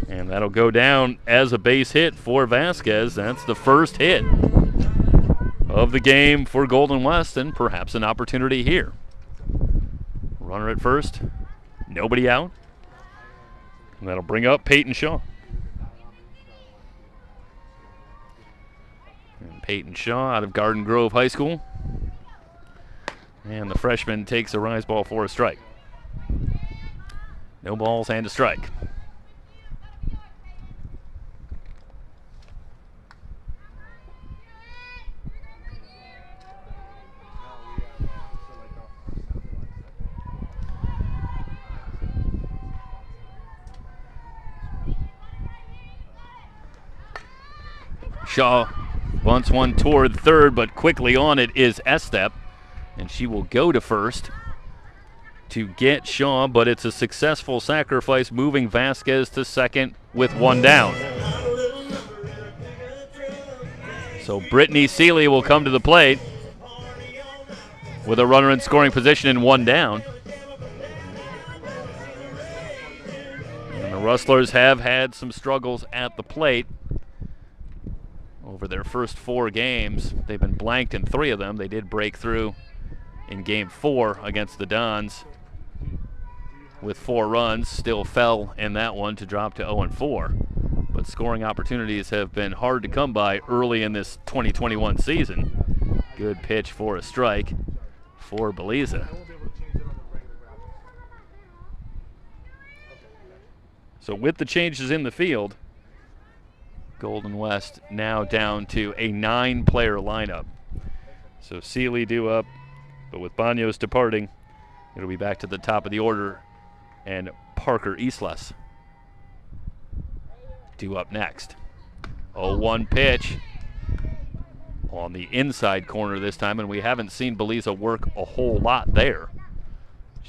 and that'll go down as a base hit for Vasquez. That's the first hit of the game for Golden West, and perhaps an opportunity here. Runner at first, nobody out, and that'll bring up Peyton Shaw. And Peyton Shaw out of Garden Grove High School, and the freshman takes a rise ball for a strike. No balls and a strike. Shaw bunts one toward third, but quickly on it is Estep, and she will go to first to get Shaw, but it's a successful sacrifice, moving Vasquez to second with 1 down. So Brittany Seeley will come to the plate with a runner in scoring position and 1 down. And the Rustlers have had some struggles at the plate. Over their first 4 games, they've been blanked in 3 of them. They did break through in Game 4 against the Dons with 4 runs, still fell in that one to drop to 0-4. But scoring opportunities have been hard to come by early in this 2021 season. Good pitch for a strike for Belisa. So with the changes in the field, Golden West now down to a 9-player lineup. So Seeley due up, but with Banos departing, it'll be back to the top of the order, and Parker Islas due up next. 0-1 pitch on the inside corner this time, and we haven't seen Belisa work a whole lot there.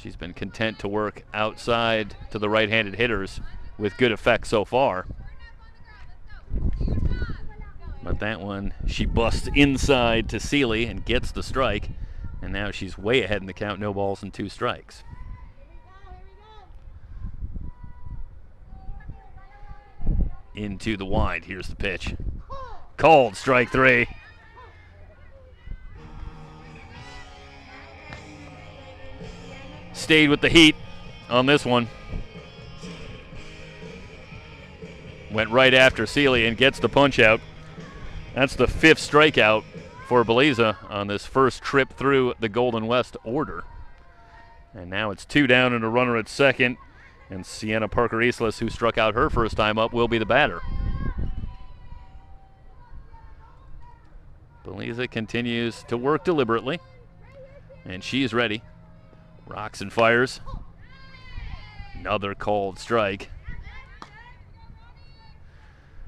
She's been content to work outside to the right-handed hitters with good effect so far. But that one, she busts inside to Seeley and gets the strike. And now she's way ahead in the count, no balls and 2 strikes. Into the wide, here's the pitch. Called, strike 3. Stayed with the heat on this one. Went right after Seeley and gets the punch out. That's the 5th strikeout for Beliza on this first trip through the Golden West order. And now it's 2 down and a runner at second. And Sienna Parker Islas, who struck out her first time up, will be the batter. Beliza continues to work deliberately. And she's ready. Rocks and fires. Another called strike.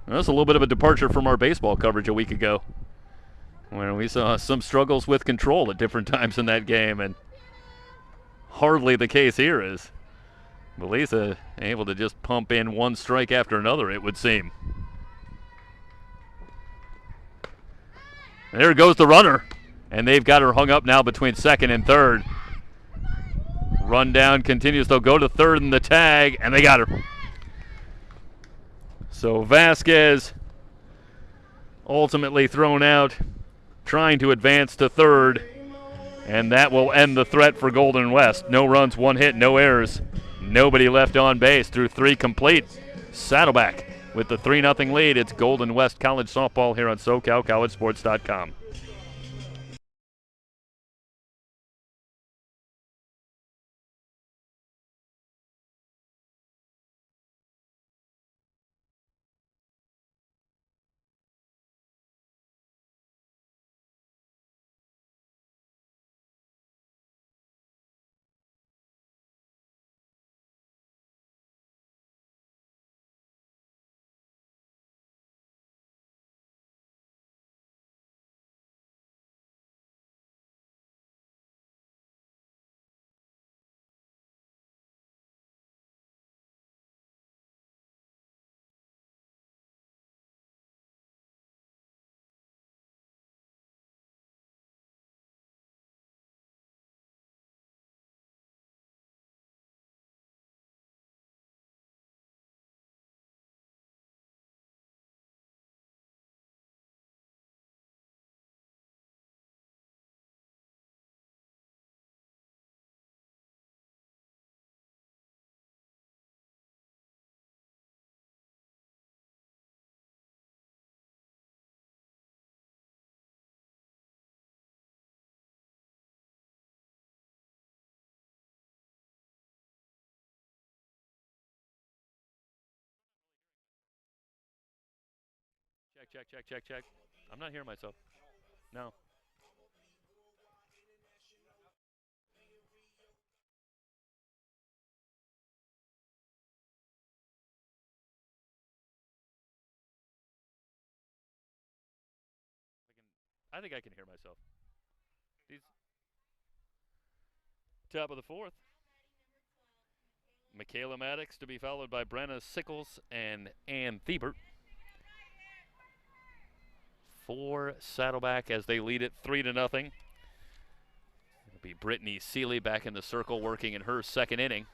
Well, that's a little bit of a departure from our baseball coverage a week ago, when we saw some struggles with control at different times in that game, and hardly the case here is Beliza able to just pump in 1 strike after another, it would seem. There goes the runner, and they've got her hung up now between second and third. Run down continues. They'll go to third in the tag, and they got her. So Vasquez ultimately thrown out, trying to advance to third, and that will end the threat for Golden West. No runs, 1 hit, no errors, nobody left on base through 3 complete. Saddleback with the 3-0 lead. It's Golden West College softball here on SoCalCollegeSports.com. Check. I'm not hearing myself. No. I think I can hear myself. Top of the 4th. Michaela Maddox to be followed by Brenna Sickles and Ann Thiebert. For Saddleback as they lead it 3-0. It'll be Brittany Seeley back in the circle working in her 2nd inning.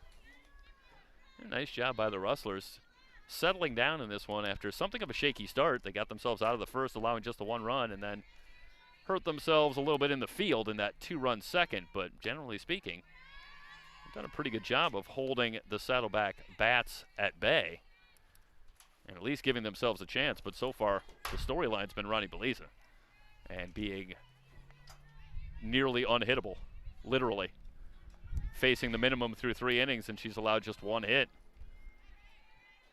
A nice job by the Rustlers settling down in this one after something of a shaky start. They got themselves out of the first, allowing just the 1 run, and then hurt themselves a little bit in the field in that 2-run second. But generally speaking, they've done a pretty good job of holding the Saddleback bats at bay and at least giving themselves a chance. But so far, the storyline's been Ronnie Beliza and being nearly unhittable, literally. Facing the minimum through 3 innings, and she's allowed just 1 hit.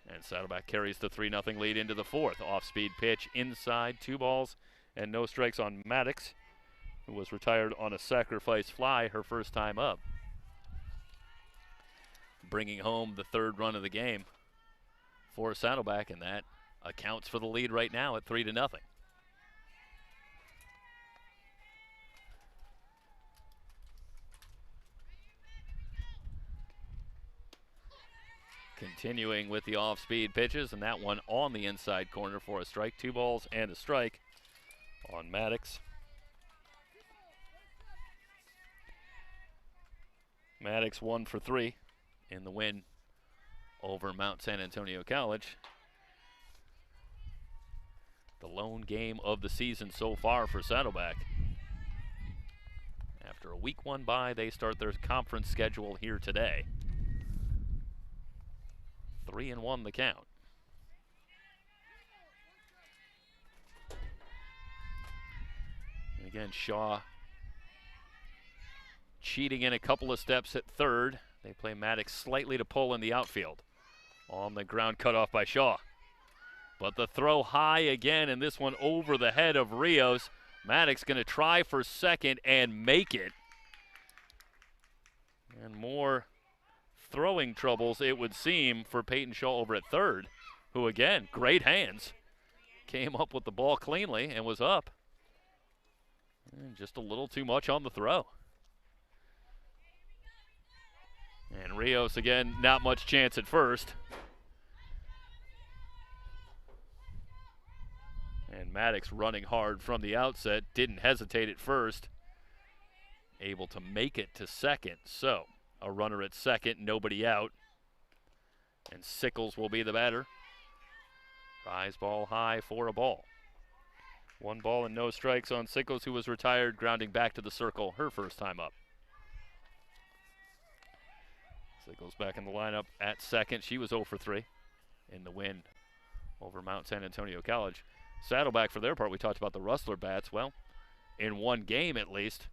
And Saddleback carries the 3-0 lead into the 4th. Off-speed pitch inside, 2 balls and no strikes on Maddox, who was retired on a sacrifice fly her first time up. Bringing home the 3rd run of the game for Saddleback, and that accounts for the lead right now at 3-0. Continuing with the off-speed pitches, and that one on the inside corner for a strike. 2 balls and a strike on Maddox. Maddox 1 for 3 in the win over Mount San Antonio College. The lone game of the season so far for Saddleback. After a week 1 bye, they start their conference schedule here today. 3-1 the count. And again, Shaw cheating in a couple of steps at third. They play Maddox slightly to pull in the outfield. On the ground, cut off by Shaw. But the throw high again, and this one over the head of Rios. Maddox going to try for second and make it. And more throwing troubles, it would seem, for Peyton Shaw over at third, who, again, great hands. Came up with the ball cleanly and was up. And just a little too much on the throw. And Rios, again, not much chance at first. And Maddox running hard from the outset, didn't hesitate at first. Able to make it to second. So, a runner at second, nobody out. And Sickles will be the batter. Rise ball high for a ball. 1 ball and no strikes on Sickles, who was retired, grounding back to the circle her first time up. Sickles back in the lineup at second. She was 0 for 3 in the win over Mount San Antonio College. Saddleback, for their part, we talked about the Rustler bats. Well, in 1 game at least,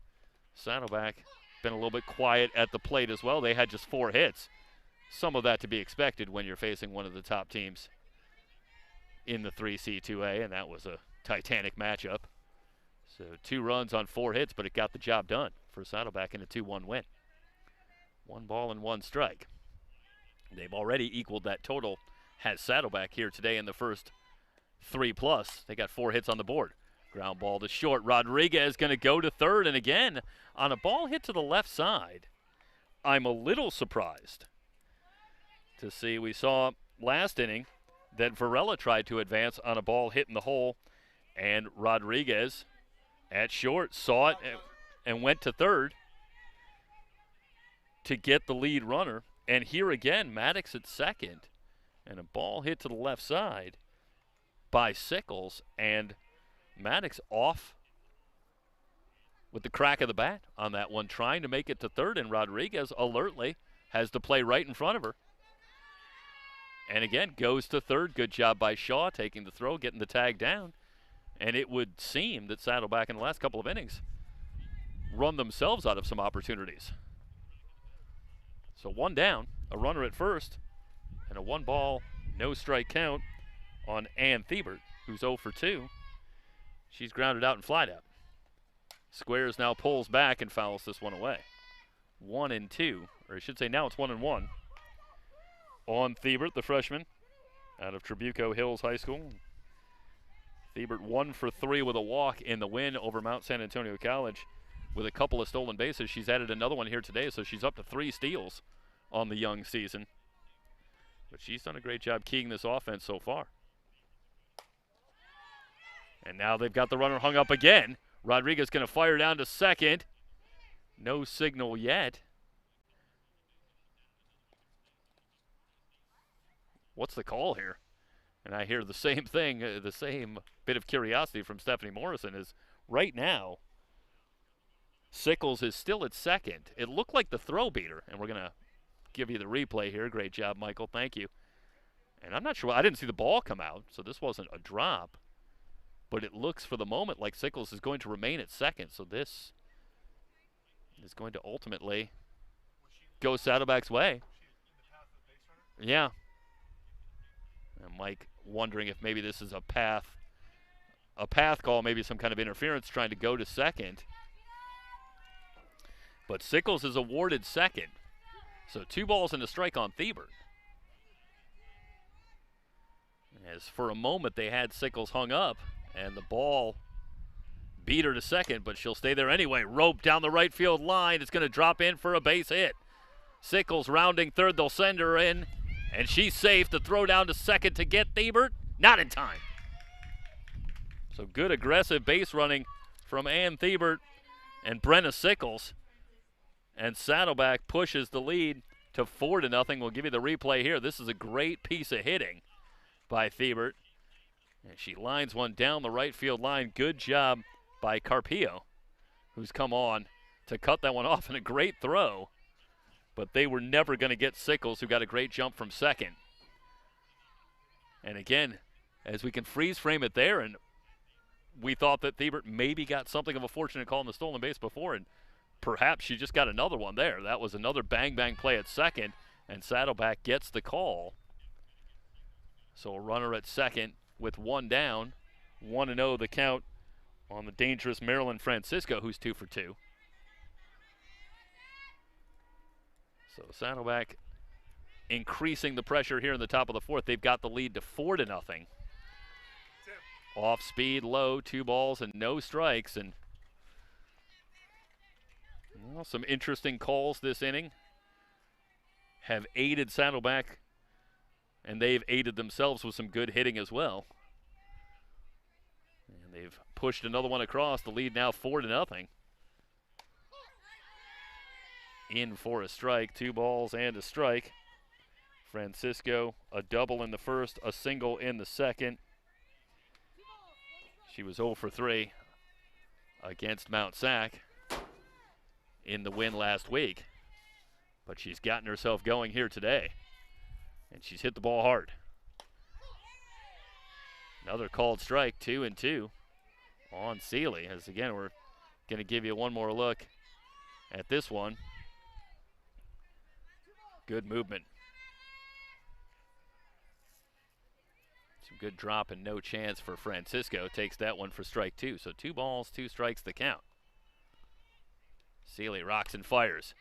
Saddleback been a little bit quiet at the plate as well. They had just 4 hits. Some of that to be expected when you're facing one of the top teams in the 3C2A, and that was a titanic matchup. So 2 runs on 4 hits, but it got the job done for Saddleback in a 2-1 win. 1 ball and 1 strike. They've already equaled that total, has Saddleback here today in the first 3+. They got 4 hits on the board. Ground ball to short. Rodriguez going to go to third, and again, on a ball hit to the left side, I'm a little surprised to see. We saw last inning that Varela tried to advance on a ball hit in the hole, and Rodriguez at short saw it and went to third to get the lead runner. And here again, Maddox at second, and a ball hit to the left side by Sickles, and Maddox off with the crack of the bat on that one, trying to make it to third, and Rodriguez alertly has the play right in front of her. And again, goes to third. Good job by Shaw, taking the throw, getting the tag down. And it would seem that Saddleback in the last couple of innings run themselves out of some opportunities. So 1 down, a runner at first, and a 1 ball, no strike count on Ann Thiebert, who's 0 for 2. She's grounded out and flied out. Squares now pulls back and fouls this one away. 1-2, or I should say now it's 1-1 on Thiebert, the freshman out of Trabuco Hills High School. Thiebert 1 for 3 with a walk in the win over Mount San Antonio College with a couple of stolen bases. She's added another one here today, so she's up to 3 steals on the young season. But she's done a great job keying this offense so far. And now they've got the runner hung up again. Rodriguez going to fire down to second. No signal yet. What's the call here? And I hear the same thing, the same bit of curiosity from Stephanie Morrison is right now, Sickles is still at second. It looked like the throw beater, and we're going to give you the replay here. Great job, Michael. Thank you. And I'm not sure. I didn't see the ball come out, so this wasn't a drop. But it looks for the moment like Sickles is going to remain at second. So this is going to ultimately go Saddleback's way. Yeah. And Mike wondering if maybe this is a path call, maybe some kind of interference trying to go to second. But Sickles is awarded second. So 2 balls and a strike on Thiebert. As for a moment they had Sickles hung up, and the ball beat her to second, but she'll stay there anyway. Rope down the right field line. It's going to drop in for a base hit. Sickles rounding third. They'll send her in, And she's safe. The throw down to second to get Thiebert. Not in time. So good aggressive base running from Ann Thiebert and Brenna Sickles. And Saddleback pushes the lead to 4-0. We'll give you the replay here. This is a great piece of hitting by Thiebert. And she lines one down the right field line. Good job by Carpio, who's come on to cut that one off, and a great throw. But they were never going to get Sickles, who got a great jump from second. And again, as we can freeze frame it there, and we thought that Thiebert maybe got something of a fortunate call on the stolen base before, and perhaps she just got another one there. That was another bang-bang play at second, and Saddleback gets the call. So a runner at second with one down. 1-0 the count on the dangerous Marilyn Francisco, who's 2 for 2. So Saddleback increasing the pressure here in the top of the fourth. They've got the lead to 4-0. Off speed, low, 2 balls and no strikes. And well, some interesting calls this inning have aided Saddleback, and they've aided themselves with some good hitting as well. And they've pushed another one across. The lead now 4-0. In for a strike, 2 balls and a strike. Francisco, a double in the first, a single in the second. She was 0 for 3 against Mount Sac in the win last week. But she's gotten herself going here today. And she's hit the ball hard. Another called strike, 2-2 on Seeley. As again, we're going to give you one more look at this one. Good movement. Some good drop and no chance for Francisco. Takes that one for strike 2. So 2 balls, 2 strikes the count. Seeley rocks and fires.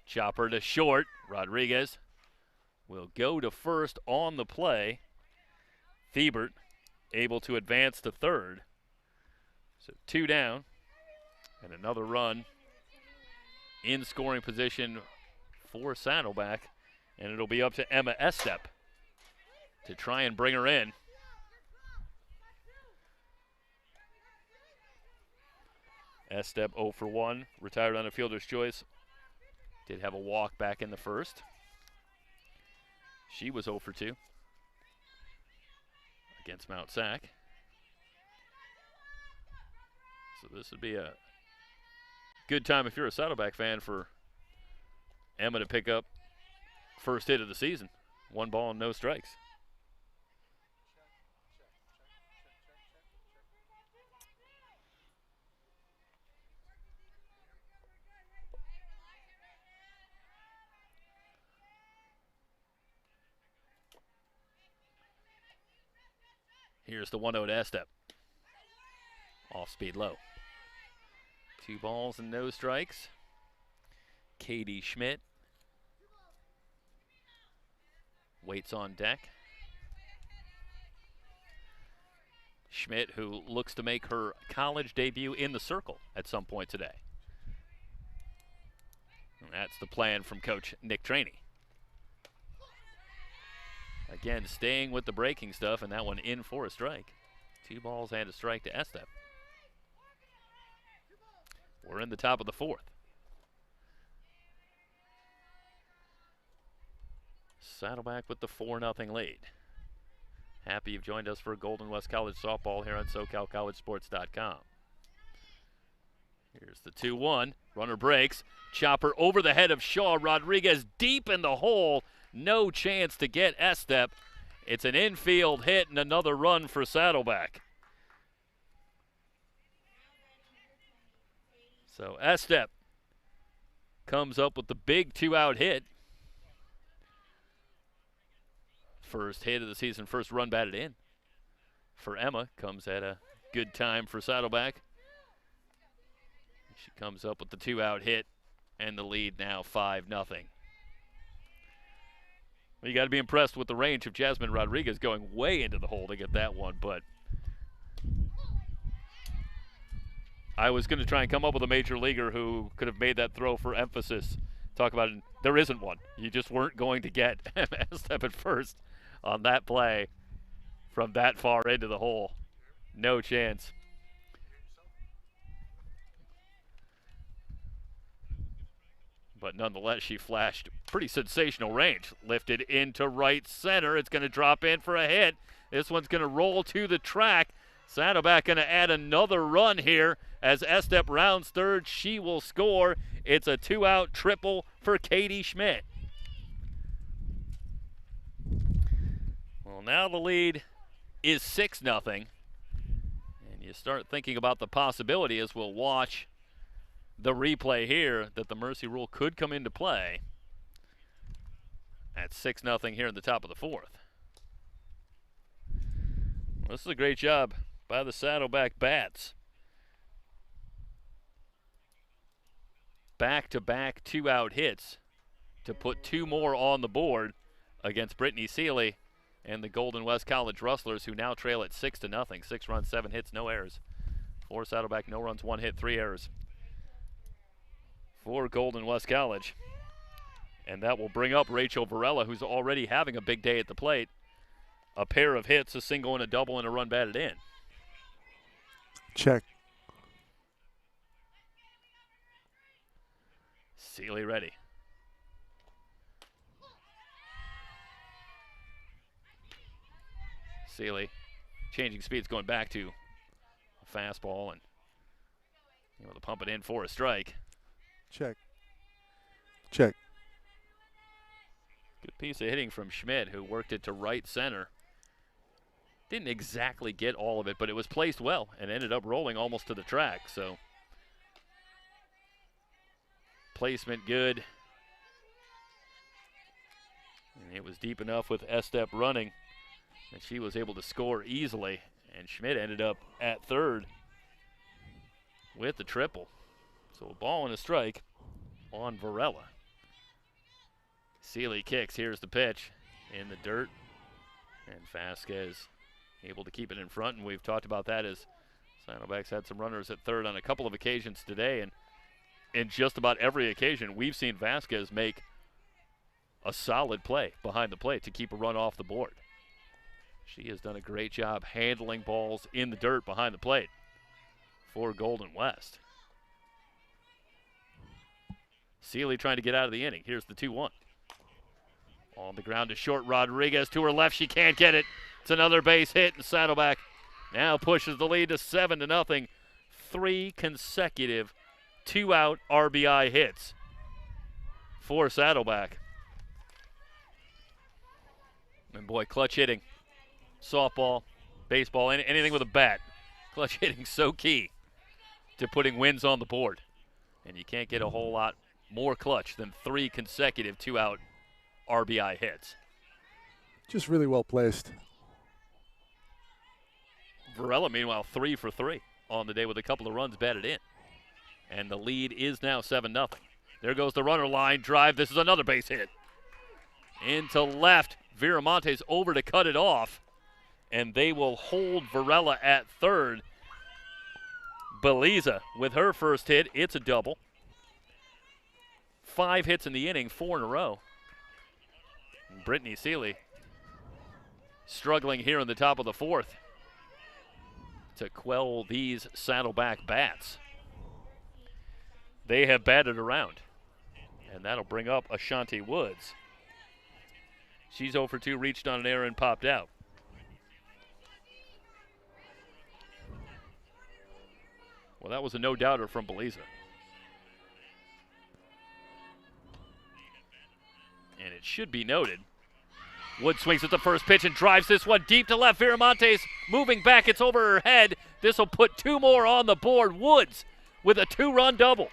Chopper to short. Rodriguez will go to first on the play. Thiebert able to advance to third. So 2 down. And another run in scoring position for Saddleback. And it'll be up to Emma Estep to try and bring her in. Estep 0 for 1, retired on a fielder's choice. Did have a walk back in the first. She was 0 for 2 against Mount Sac. So this would be a good time if you're a Saddleback fan for Emma to pick up first hit of the season. 1 ball and no strikes. Here's the 1-0 to Estep. Off speed low. 2 balls and no strikes. Katie Schmidt waits on deck. Schmidt, who looks to make her college debut in the circle at some point today. And that's the plan from Coach Nick Traney. Again, staying with the breaking stuff, and that one in for a strike. 2 balls and a strike to Estep. We're in the top of the fourth. Saddleback with the 4-0 lead. Happy you've joined us for Golden West College softball here on SoCalCollegeSports.com. Here's the 2-1. Runner breaks. Chopper over the head of Shaw. Rodriguez deep in the hole. No chance to get Estep. It's an infield hit and another run for Saddleback. So Estep comes up with the big 2-out hit. First hit of the season, first run batted in for Emma. Comes at a good time for Saddleback. She comes up with the 2-out hit and the lead now 5-0. Well, you got to be impressed with the range of Jasmine Rodriguez going way into the hole to get that one, but I was going to try and come up with a major leaguer who could have made that throw for emphasis Talk about it. There isn't one. You just weren't going to get Estep at first on that play from that far into the hole. No chance. But nonetheless, she flashed pretty sensational range. Lifted into right center. It's going to drop in for a hit. This one's going to roll to the track. Saddleback going to add another run here as Estep rounds third. She will score. It's a 2-out triple for Katie Schmidt. Well, now the lead is 6-0. And you start thinking about the possibility as we'll watch the replay here that the mercy rule could come into play at 6-0 here in the top of the fourth. Well, this is a great job by the Saddleback Bats. Back-to-back 2-out hits to put 2 more on the board against Brittany Seeley and the Golden West College Rustlers, who now trail at 6-0. 6 runs, 7 hits, no errors. For Saddleback, no runs, 1 hit, 3 errors for Golden West College. And that will bring up Rachel Varela, who's already having a big day at the plate. A pair of hits, a single and a double, and a run batted in. Check. Seeley ready. Seeley changing speeds, going back to a fastball and able to pump it in for a strike. Check. Check. Good piece of hitting from Schmidt, who worked it to right center. Didn't exactly get all of it, but it was placed well and ended up rolling almost to the track. So placement good. And it was deep enough with Estep running that she was able to score easily. And Schmidt ended up at third with the triple. So a ball and a strike on Varela. Seeley kicks. Here's the pitch in the dirt. And Vasquez able to keep it in front. And we've talked about that as Saddleback's had some runners at third on a couple of occasions today. And in just about every occasion, we've seen Vasquez make a solid play behind the plate to keep a run off the board. She has done a great job handling balls in the dirt behind the plate for Golden West. Seeley trying to get out of the inning. Here's the 2-1. On the ground to short. Rodriguez to her left. She can't get it. It's another base hit, and Saddleback now pushes the lead to 7-0. 3 consecutive 2-out RBI hits for Saddleback. And boy, clutch hitting. Softball, baseball, anything with a bat. Clutch hitting so key to putting wins on the board. And you can't get a whole lot more clutch than 3 consecutive 2-out RBI hits. Just really well placed. Varela, meanwhile, 3 for 3 on the day with a couple of runs batted in. And the lead is now 7-0. There goes the runner line drive. This is another base hit. Into left. Viramontes over to cut it off. And they will hold Varela at third. Beliza with her first hit. It's a double. 5 hits in the inning, 4 in a row. And Brittany Seeley struggling here in the top of the fourth to quell these Saddleback bats. They have batted around. And that'll bring up Ashanti Woods. She's 0 for 2, reached on an error and popped out. Well, that was a no-doubter from Beliza. And it should be noted, Wood swings at the first pitch and drives this one deep to left. Viramontes moving back. It's over her head. This will put 2 more on the board. Woods with a 2-run double.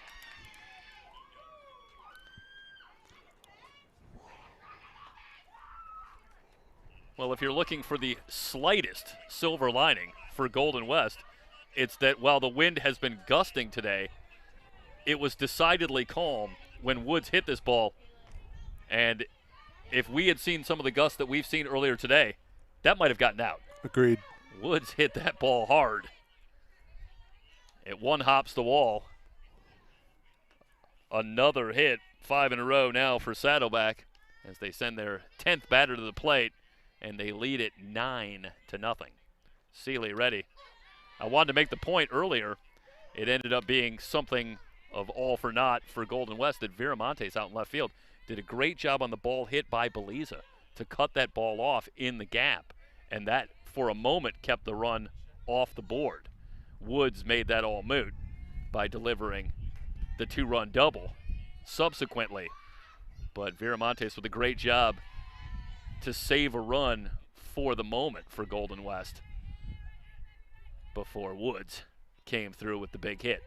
Well, if you're looking for the slightest silver lining for Golden West, it's that while the wind has been gusting today, it was decidedly calm when Woods hit this ball. And if we had seen some of the gusts that we've seen earlier today, that might have gotten out. Agreed. Woods hit that ball hard. It one-hops the wall. Another hit, 5 in a row now for Saddleback as they send their 10th batter to the plate, and they lead it 9-0. Seeley ready. I wanted to make the point earlier. It ended up being something of all for naught for Golden West that Viramontes out in left field did a great job on the ball hit by Beliza to cut that ball off in the gap, and that for a moment kept the run off the board. Woods made that all moot by delivering the 2-run double subsequently, but Viramontes with a great job to save a run for the moment for Golden West before Woods came through with the big hit.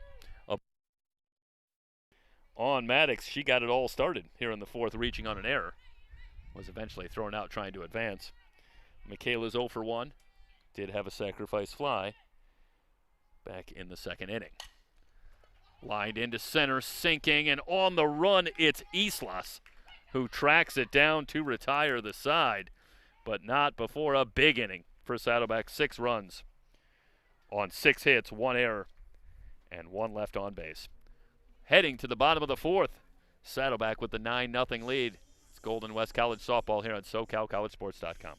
On Maddox, she got it all started here in the 4th, reaching on an error. Was eventually thrown out trying to advance. Michaela's 0 for 1. Did have a sacrifice fly back in the 2nd inning. Lined into center, sinking, and on the run, it's Islas who tracks it down to retire the side, but not before a big inning for Saddleback. 6 runs on 6 hits, 1 error, and 1 left on base. Heading to the bottom of the 4th, Saddleback with the 9-0 lead. It's Golden West College softball here on SoCalCollegeSports.com.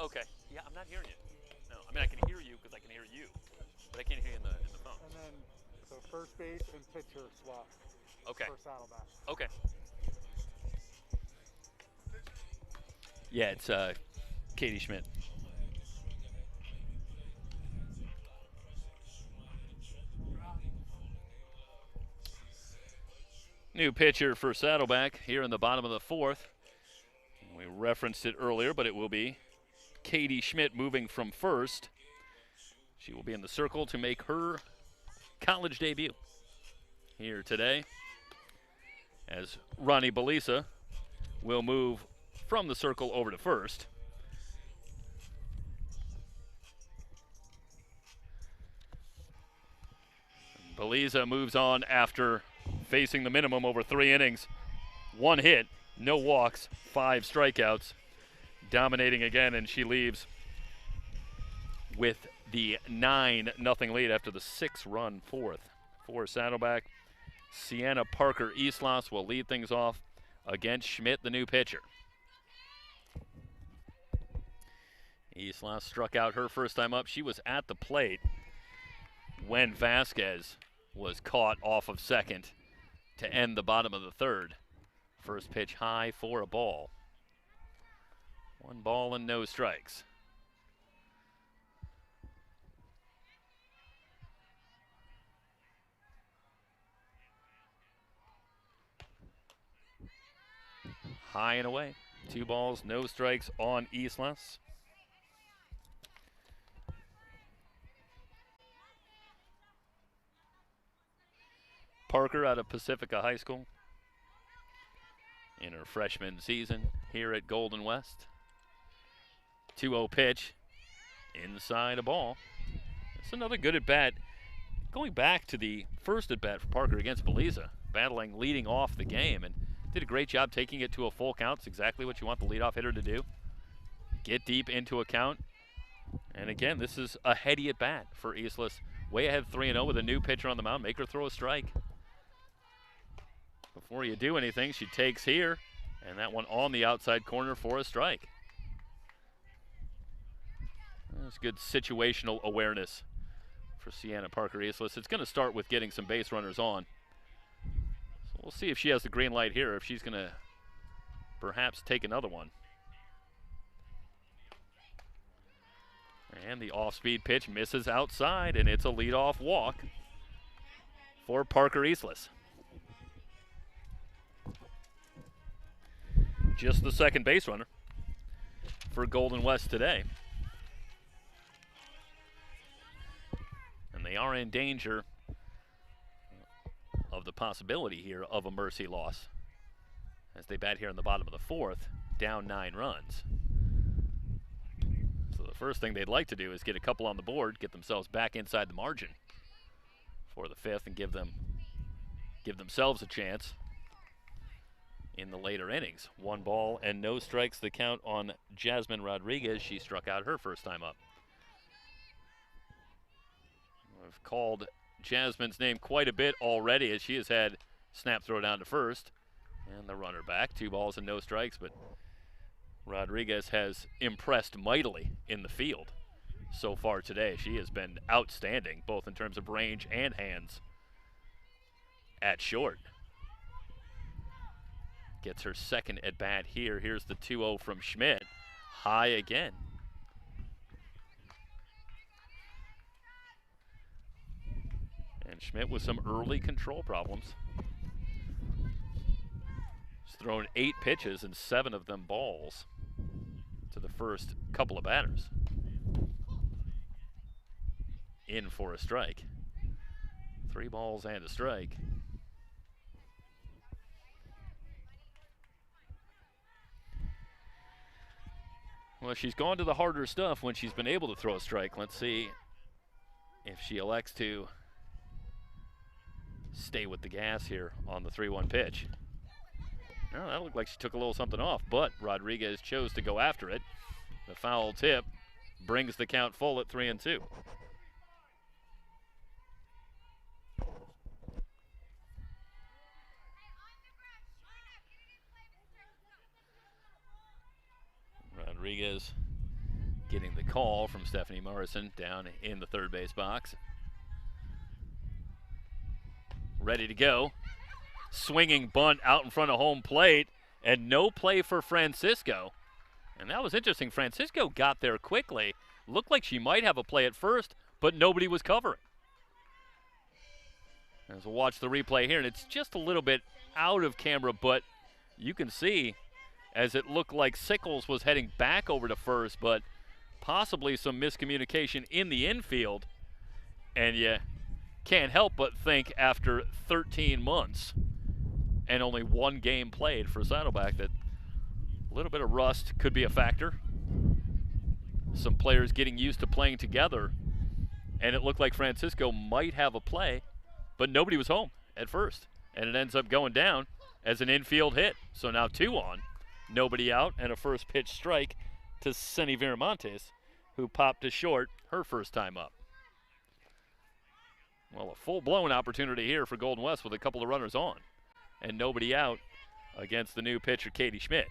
Okay. Yeah, I'm not hearing you. No, I mean I can hear you because I can hear you, but I can't hear you in the phone. And then, so first base and pitcher swap. Okay. For Saddleback. Okay. Yeah, it's Katie Schmidt. New pitcher for Saddleback here in the bottom of the 4th. We referenced it earlier, but it will be Katie Schmidt moving from first. She will be in the circle to make her college debut here today, as Ronnie Belisa will move from the circle over to first. Belisa moves on after facing the minimum over 3 innings. 1 hit, no walks, 5 strikeouts. Dominating again, and she leaves with the 9-0 lead after the 6-run 4th. For Saddleback, Sienna Parker Islas will lead things off against Schmidt, the new pitcher. Islas struck out her first time up. She was at the plate when Vasquez was caught off of second to end the bottom of the 3rd. First pitch high for a ball. 1 ball and no strikes. High and away. 2 balls, no strikes on Islas. Parker out of Pacifica High School in her freshman season here at Golden West. 2-0 pitch, inside a ball. That's another good at-bat. Going back to the first at-bat for Parker against Belisa, battling leading off the game, and did a great job taking it to a full count. It's exactly what you want the leadoff hitter to do. Get deep into a count And again, this is a heady at bat for Eastless. Way ahead 3-0 with a new pitcher on the mound. Make her throw a strike. Before you do anything, she takes here, and that one on the outside corner for a strike. That's good situational awareness for Sienna Parker Eastless. It's going to start with getting some base runners on. So we'll see if she has the green light here, if she's going to perhaps take another one. And the off-speed pitch misses outside, and it's a leadoff walk for Parker Eastless. Just the second base runner for Golden West today. And they are in danger of the possibility here of a mercy loss as they bat here in the bottom of the fourth, down 9 runs. So the first thing they'd like to do is get a couple on the board, get themselves back inside the margin for the fifth, and give themselves a chance in the later innings. 1 ball and no strikes the count on Jasmine Rodriguez. She struck out her first time up. I've called Jasmine's name quite a bit already as she has had snap throw down to first and the runner back. 2 balls and no strikes, but Rodriguez has impressed mightily in the field so far today. She has been outstanding both in terms of range and hands at short. Gets her second at bat here. Here's the 2-0 from Schmidt. High again. And Schmidt with some early control problems. She's thrown 8 pitches and 7 of them balls to the first couple of batters. In for a strike. 3 balls and a strike. Well, she's gone to the harder stuff when she's been able to throw a strike. Let's see if she elects to stay with the gas here on the 3-1 pitch. Well, that looked like she took a little something off, but Rodriguez chose to go after it. The foul tip brings the count full at 3-2. Rodriguez getting the call from Stephanie Morrison down in the third base box. Ready to go. Swinging bunt out in front of home plate, and no play for Francisco. And that was interesting. Francisco got there quickly. Looked like she might have a play at first, but nobody was covering. As we'll watch the replay here, and it's just a little bit out of camera, but you can see as it looked like Sickles was heading back over to first, but possibly some miscommunication in the infield. And you can't help but think after 13 months and only 1 game played for Saddleback that a little bit of rust could be a factor. Some players getting used to playing together, and it looked like Francisco might have a play, but nobody was home at first. And it ends up going down as an infield hit. So now 2 on. Nobody out, and a first pitch strike to Senny Viramontes, who popped to short her first time up. Well, a full-blown opportunity here for Golden West with a couple of runners on, and nobody out against the new pitcher, Katie Schmidt.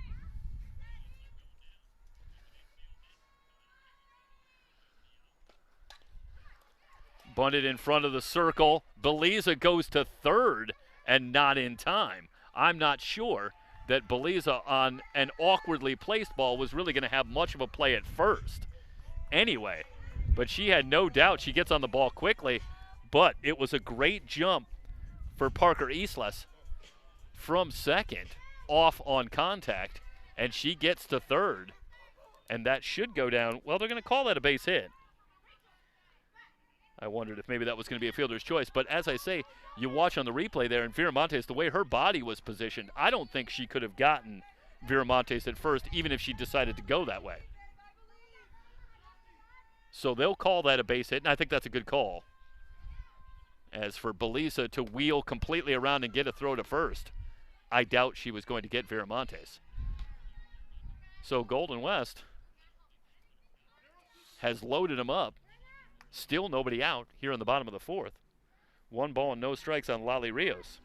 Bunted in front of the circle. Beliza goes to third and not in time. I'm not sure that Beliza on an awkwardly placed ball was really going to have much of a play at first anyway. But she had no doubt. She gets on the ball quickly, but it was a great jump for Parker Eastless from second, off on contact, and she gets to third. And that should go down. Well, they're going to call that a base hit. I wondered if maybe that was going to be a fielder's choice. But as I say, you watch on the replay there, and Viramontes, the way her body was positioned, I don't think she could have gotten Viramontes at first, even if she decided to go that way. So they'll call that a base hit, and I think that's a good call. As for Beliza to wheel completely around and get a throw to first, I doubt she was going to get Viramontes. So Golden West has loaded them up. Still nobody out here in the bottom of the fourth. 1 ball and no strikes on Lali Rios.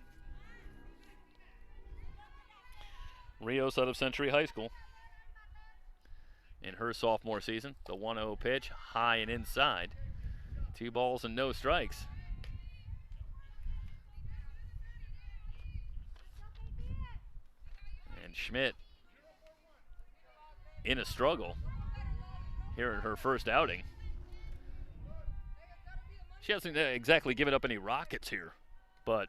Rios out of Century High School in her sophomore season. The 1-0 pitch, high and inside. 2 balls and no strikes. And Schmidt in a struggle here in her first outing. She hasn't exactly given up any rockets here, but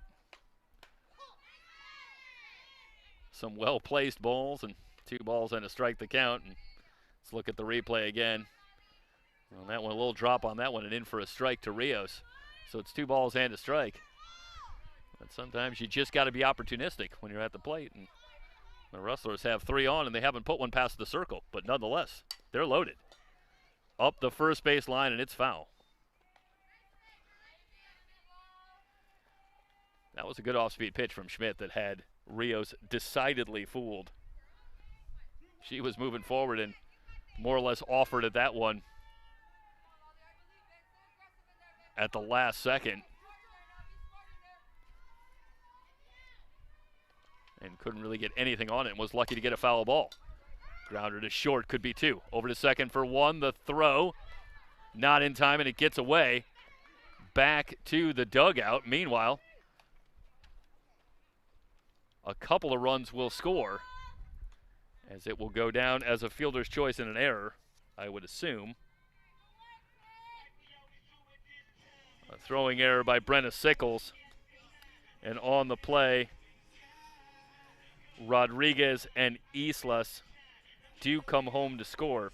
some well-placed balls and 2 balls and a strike to count. And let's look at the replay again. On that one, a little drop on that one and in for a strike to Rios. So it's 2 balls and a strike. But sometimes you just got to be opportunistic when you're at the plate. And the Rustlers have 3 on and they haven't put one past the circle. But nonetheless, they're loaded. Up the first base line and it's foul. That was a good off-speed pitch from Schmidt that had Rios decidedly fooled. She was moving forward and more or less offered at that one at the last second. And couldn't really get anything on it and was lucky to get a foul ball. Grounder to short, could be 2. Over to second for 1, the throw. Not in time and it gets away. Back to the dugout. Meanwhile, a couple of runs will score as it will go down as a fielder's choice and an error, I would assume. A throwing error by Brenna Sickles. And on the play, Rodriguez and Islas do come home to score.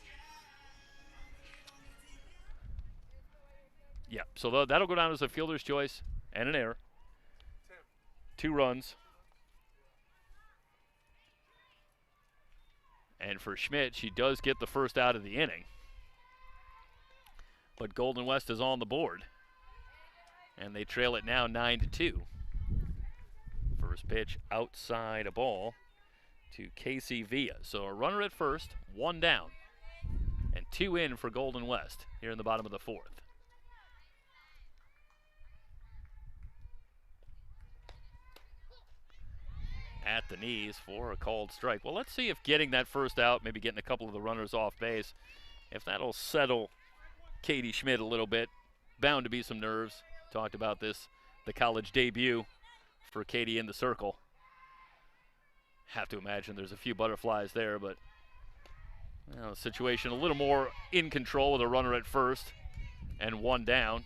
Yeah, so that'll go down as a fielder's choice and an error. 2 runs. And for Schmidt, she does get the first out of the inning. But Golden West is on the board. And they trail it now 9-2. First pitch outside a ball to Casey Villa. So a runner at first, 1 down. And 2 in for Golden West here in the bottom of the 4th. At the knees for a called strike. Well, let's see if getting that first out, maybe getting a couple of the runners off base, if that'll settle Katie Schmidt a little bit. Bound to be some nerves. Talked about this, the college debut for Katie in the circle. Have to imagine there's a few butterflies there, but the situation a little more in control with a runner at first and 1 down.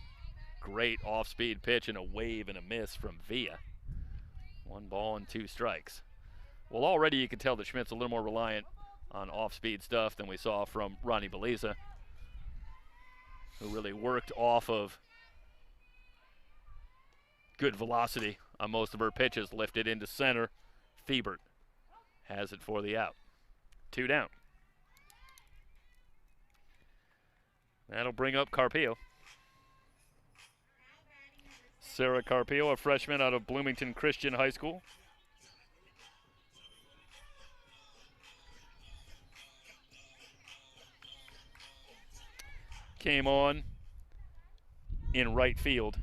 Great off-speed pitch and a wave and a miss from Villa. 1 ball and 2 strikes. Well, already you can tell that Schmidt's a little more reliant on off-speed stuff than we saw from Ronnie Beliza, who really worked off of good velocity on most of her pitches. Lifted into center. Thiebert has it for the out. 2 down. That'll bring up Carpio. Sarah Carpio, a freshman out of Bloomington Christian High School. Came on in right field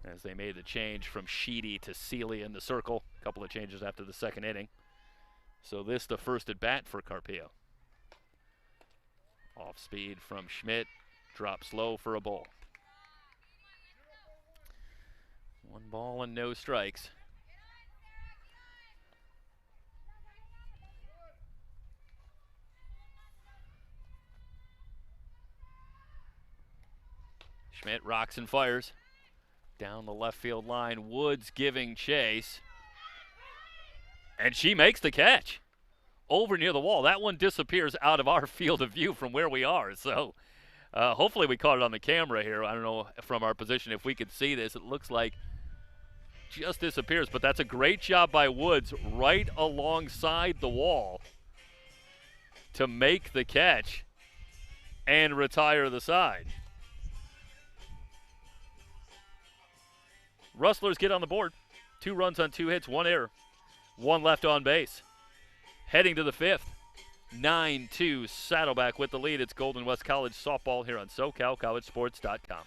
as they made the change from Sheedy to Seeley in the circle. A couple of changes after the 2nd inning. So this the first at bat for Carpio. Off speed from Schmidt, drops low for a ball. 1 ball and no strikes. Schmidt rocks and fires down the left field line. Woods giving chase. And she makes the catch over near the wall. That one disappears out of our field of view from where we are. So hopefully we caught it on the camera here. I don't know from our position if we could see this. It looks like just disappears, but that's a great job by Woods right alongside the wall to make the catch and retire the side. Rustlers get on the board. 2 runs on 2 hits, 1 error. 1 left on base. Heading to the 5th. 9-2 Saddleback with the lead. It's Golden West College softball here on SoCalCollegeSports.com.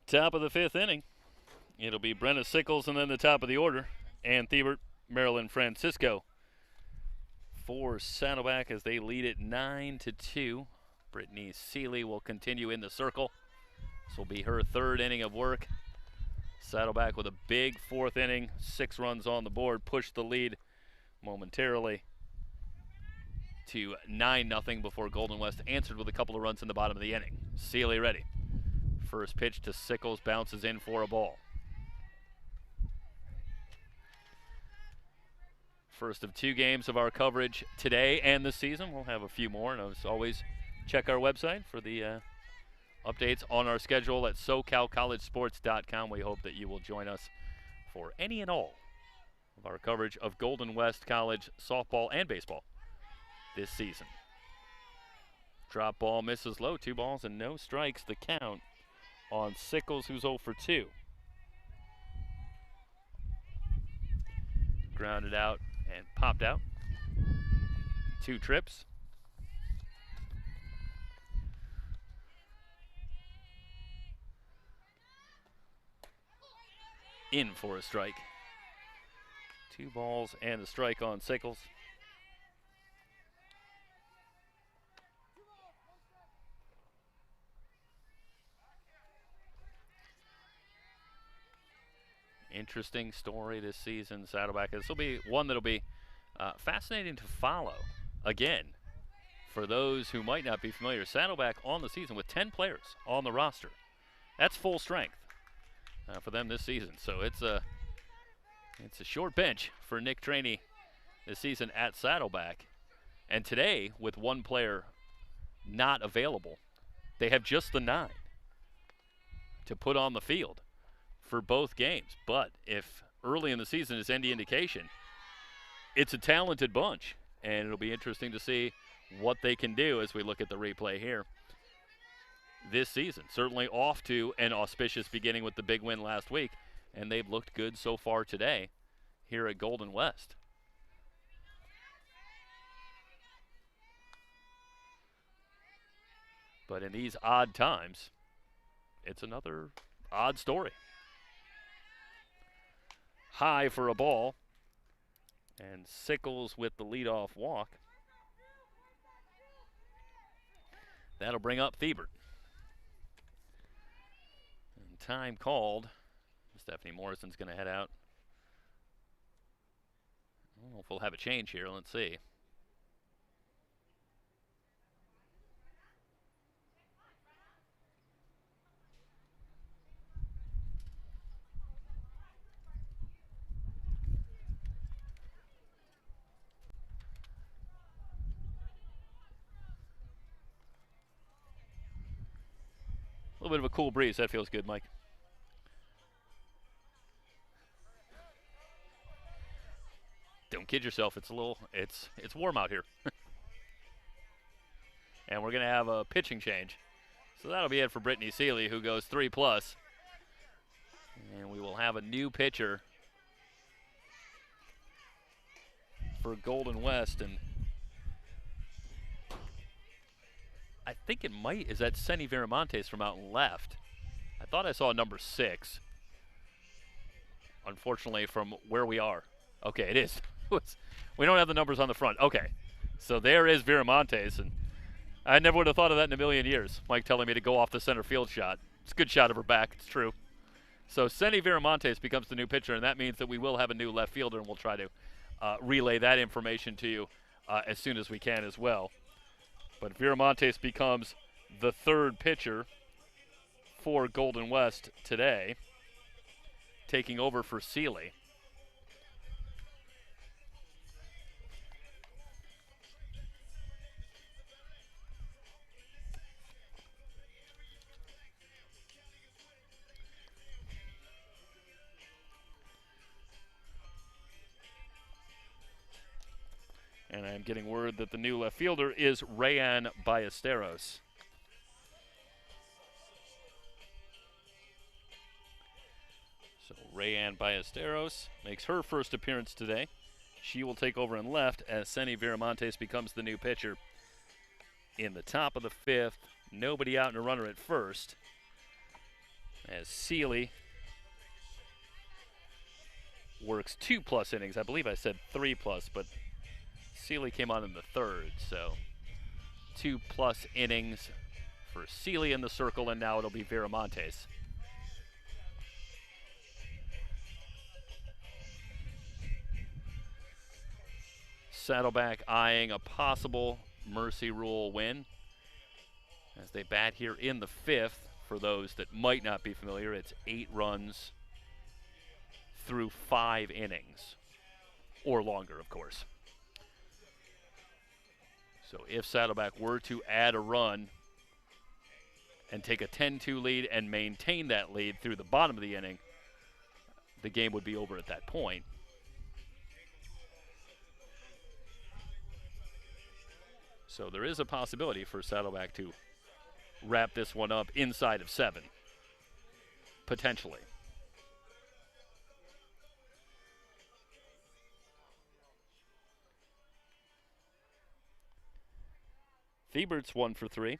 Top of the 5th inning. It'll be Brenna Sickles and then the top of the order. Ann Thiebert, Marilyn Francisco for Saddleback as they lead it 9-2. Brittany Seeley will continue in the circle. This will be her 3rd inning of work. Saddleback with a big 4th inning, 6 runs on the board, pushed the lead momentarily to 9-0 before Golden West answered with a couple of runs in the bottom of the inning. Seeley ready. First pitch to Sickles, bounces in for a ball. First of 2 games of our coverage today and this season. We'll have a few more, and as always, check our website for the updates on our schedule at SoCalCollegeSports.com. We hope that you will join us for any and all of our coverage of Golden West College softball and baseball this season. Drop ball misses low, 2 balls and no strikes. The count on Sickles, who's 0 for 2. Grounded out and popped out. 2 trips. In for a strike. 2 balls and a strike on Sickles. Interesting story this season, Saddleback. This will be one that'll be fascinating to follow. Again, for those who might not be familiar, Saddleback on the season with 10 players on the roster. That's full strength for them this season. So it's a short bench for Nick Trainey this season at Saddleback. And today, with 1 player not available, they have just the 9 to put on the field for both games. But if early in the season is any indication, it's a talented bunch, and it'll be interesting to see what they can do as we look at the replay here this season. Certainly off to an auspicious beginning with the big win last week, and they've looked good so far today here at Golden West. But in these odd times, it's another odd story. High for a ball, and Sickles with the leadoff walk. That'll bring up Thiebert. And time called. Stephanie Morrison's going to head out. I don't know if we'll have a change here. Let's see. A little bit of a cool breeze. That feels good, Mike. Don't kid yourself. It's warm out here. And we're going to have a pitching change. So that'll be it for Brittany Seeley, who goes 3+. And we will have a new pitcher for Golden West. And I think it might, is that Senny Viramontes from out left. I thought I saw number 6. Unfortunately, from where we are. Okay, it is. We don't have the numbers on the front. Okay, so there is Viramontes, and I never would have thought of that in a million years. Mike telling me to go off the center field shot. It's a good shot of her back. It's true. So Senny Viramontes becomes the new pitcher, and that means that we will have a new left fielder, and we'll try to relay that information to you as soon as we can as well. But Viramontes becomes the 3rd pitcher for Golden West today, taking over for Seeley. And I'm getting word that the new left fielder is Rayan Ballesteros. So Rayan Ballesteros makes her first appearance today. She will take over in left as Senny Viramontes becomes the new pitcher. In the top of the 5th, nobody out and a runner at first, as Seeley works 2+ innings. I believe I said 3+, but Seeley came on in the 3rd, so 2+ innings for Seeley in the circle, and now it'll be Viramontes. Saddleback eyeing a possible mercy rule win as they bat here in the 5th. For those that might not be familiar, it's 8 runs through 5 innings, or longer, of course. So if Saddleback were to add a run and take a 10-2 lead and maintain that lead through the bottom of the inning, the game would be over at that point. So there is a possibility for Saddleback to wrap this one up inside of 7, potentially. Thiebert's 1 for 3.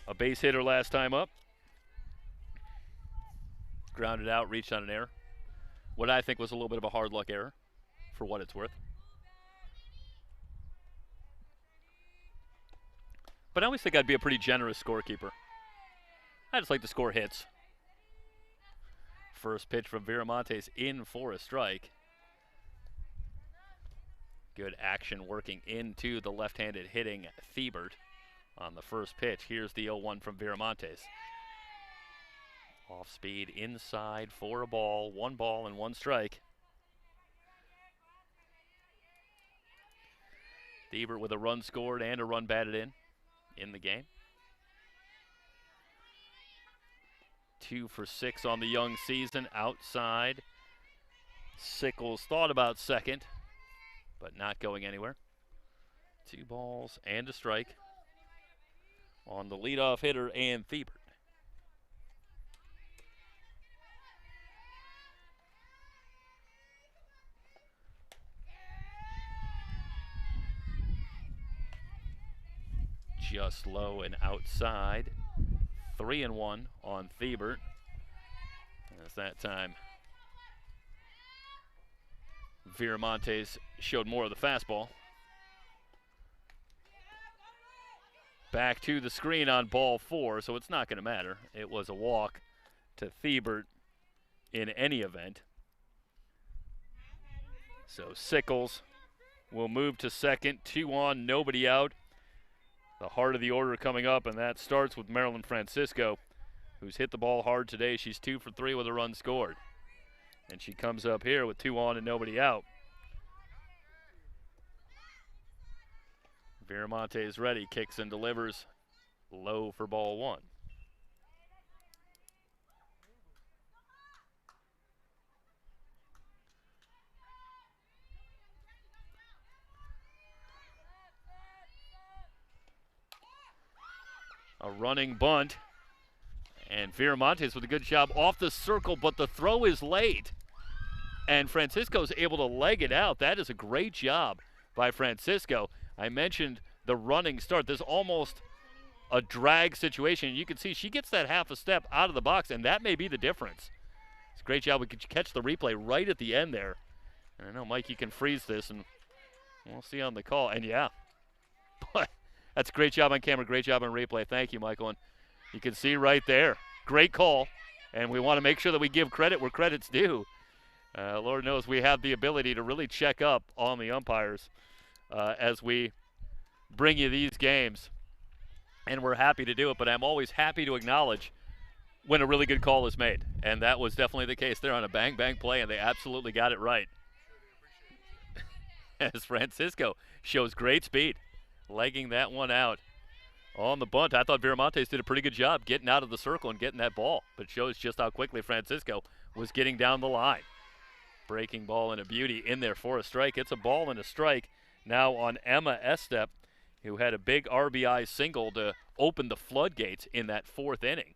A base hitter last time up. Grounded out, reached on an error. What I think was a little bit of a hard luck error, for what it's worth. But I always think I'd be a pretty generous scorekeeper. I just like to score hits. First pitch from Viramontes in for a strike. Good action working into the left-handed hitting Thiebert on the first pitch. Here's the 0-1 from Viramontes. Off speed inside for a ball. 1 ball and 1 strike. Thiebert with a run scored and a run batted in the game. 2 for 6 on the young season outside. Sickles thought about second, but not going anywhere. 2 balls and a strike on the leadoff hitter and Thiebert. Just low and outside. 3-1 on Thiebert. As that time, Viramontes showed more of the fastball. Back to the screen on ball 4, so it's not going to matter. It was a walk to Thiebert in any event. So Sickles will move to second. 2 on, nobody out. The heart of the order coming up, and that starts with Marilyn Francisco, who's hit the ball hard today. She's 2 for 3 with a run scored. And she comes up here with 2 on and nobody out. Viramontes ready, kicks and delivers low for ball 1. A running bunt, and Viramontes with a good job off the circle, but the throw is late. And Francisco's able to leg it out. That is a great job by Francisco. I mentioned the running start. There's almost a drag situation. You can see she gets that half a step out of the box, and that may be the difference. It's a great job. We could catch the replay right at the end there. And I know, Mike, you can freeze this, and we'll see on the call. And, yeah, but that's a great job on camera, great job on replay. Thank you, Michael. And you can see right there, great call. And we want to make sure that we give credit where credit's due. Lord knows we have the ability to really check up on the umpires as we bring you these games. And we're happy to do it, but I'm always happy to acknowledge when a really good call is made. And that was definitely the case there on a bang-bang play, and they absolutely got it right. As Francisco shows great speed, legging that one out on the bunt. I thought Viramontes did a pretty good job getting out of the circle and getting that ball, but it shows just how quickly Francisco was getting down the line. Breaking ball and a beauty in there for a strike. It's a ball and a strike now on Emma Estep, who had a big RBI single to open the floodgates in that fourth inning,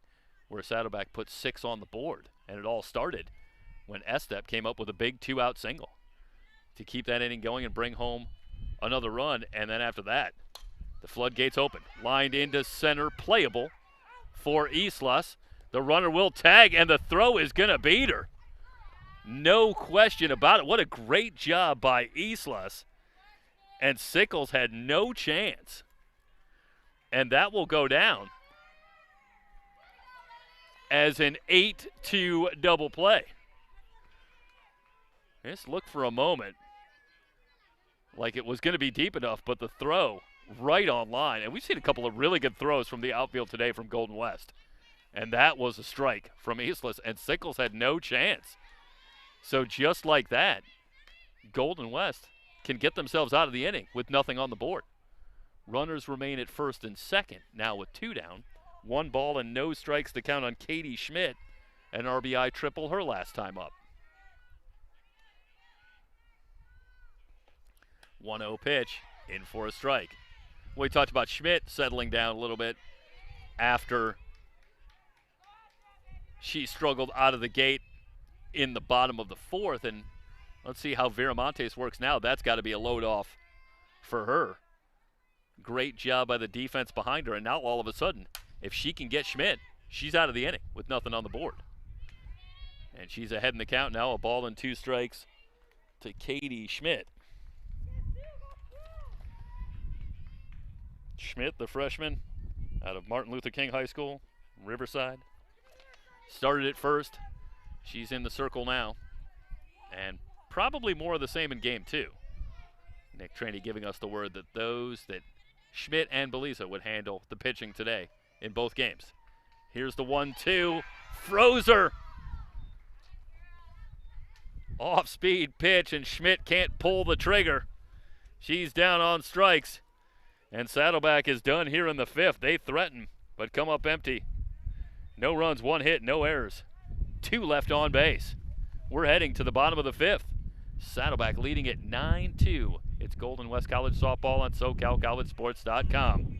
where Saddleback put 6 on the board. And it all started when Estep came up with a big 2-out single to keep that inning going and bring home another run. And then after that, the floodgates open. Lined into center, playable for Islas. The runner will tag, and the throw is going to beat her. No question about it. What a great job by Islas. And Sickles had no chance. And that will go down as an 8-2 double play. Just look for a moment like it was going to be deep enough, but the throw right on line. And we've seen a couple of really good throws from the outfield today from Golden West. And that was a strike from Islas, and Sickles had no chance. So just like that, Golden West can get themselves out of the inning with nothing on the board. Runners remain at first and second, now with 2 down. 1 ball and no strikes to count on Katie Schmidt, an RBI triple her last time up. 1-0 pitch, in for a strike. We talked about Schmidt settling down a little bit after she struggled out of the gate in the bottom of the 4th, and let's see how Viramontes works now. That's got to be a load off for her. Great job by the defense behind her, and now all of a sudden, if she can get Schmidt, she's out of the inning with nothing on the board. And she's ahead in the count now, a ball and 2 strikes to Katie Schmidt. Schmidt, the freshman out of Martin Luther King High School, Riverside. Started at first. She's in the circle now. And probably more of the same in game 2. Nick Traney giving us the word that Schmidt and Belisa would handle the pitching today in both games. Here's the 1-2. Frozer. Off-speed pitch, and Schmidt can't pull the trigger. She's down on strikes. And Saddleback is done here in the 5th. They threaten, but come up empty. No runs, 1 hit, no errors. 2 left on base. We're heading to the bottom of the 5th. Saddleback leading at 9-2. It's Golden West College softball on SoCalCollegeSports.com.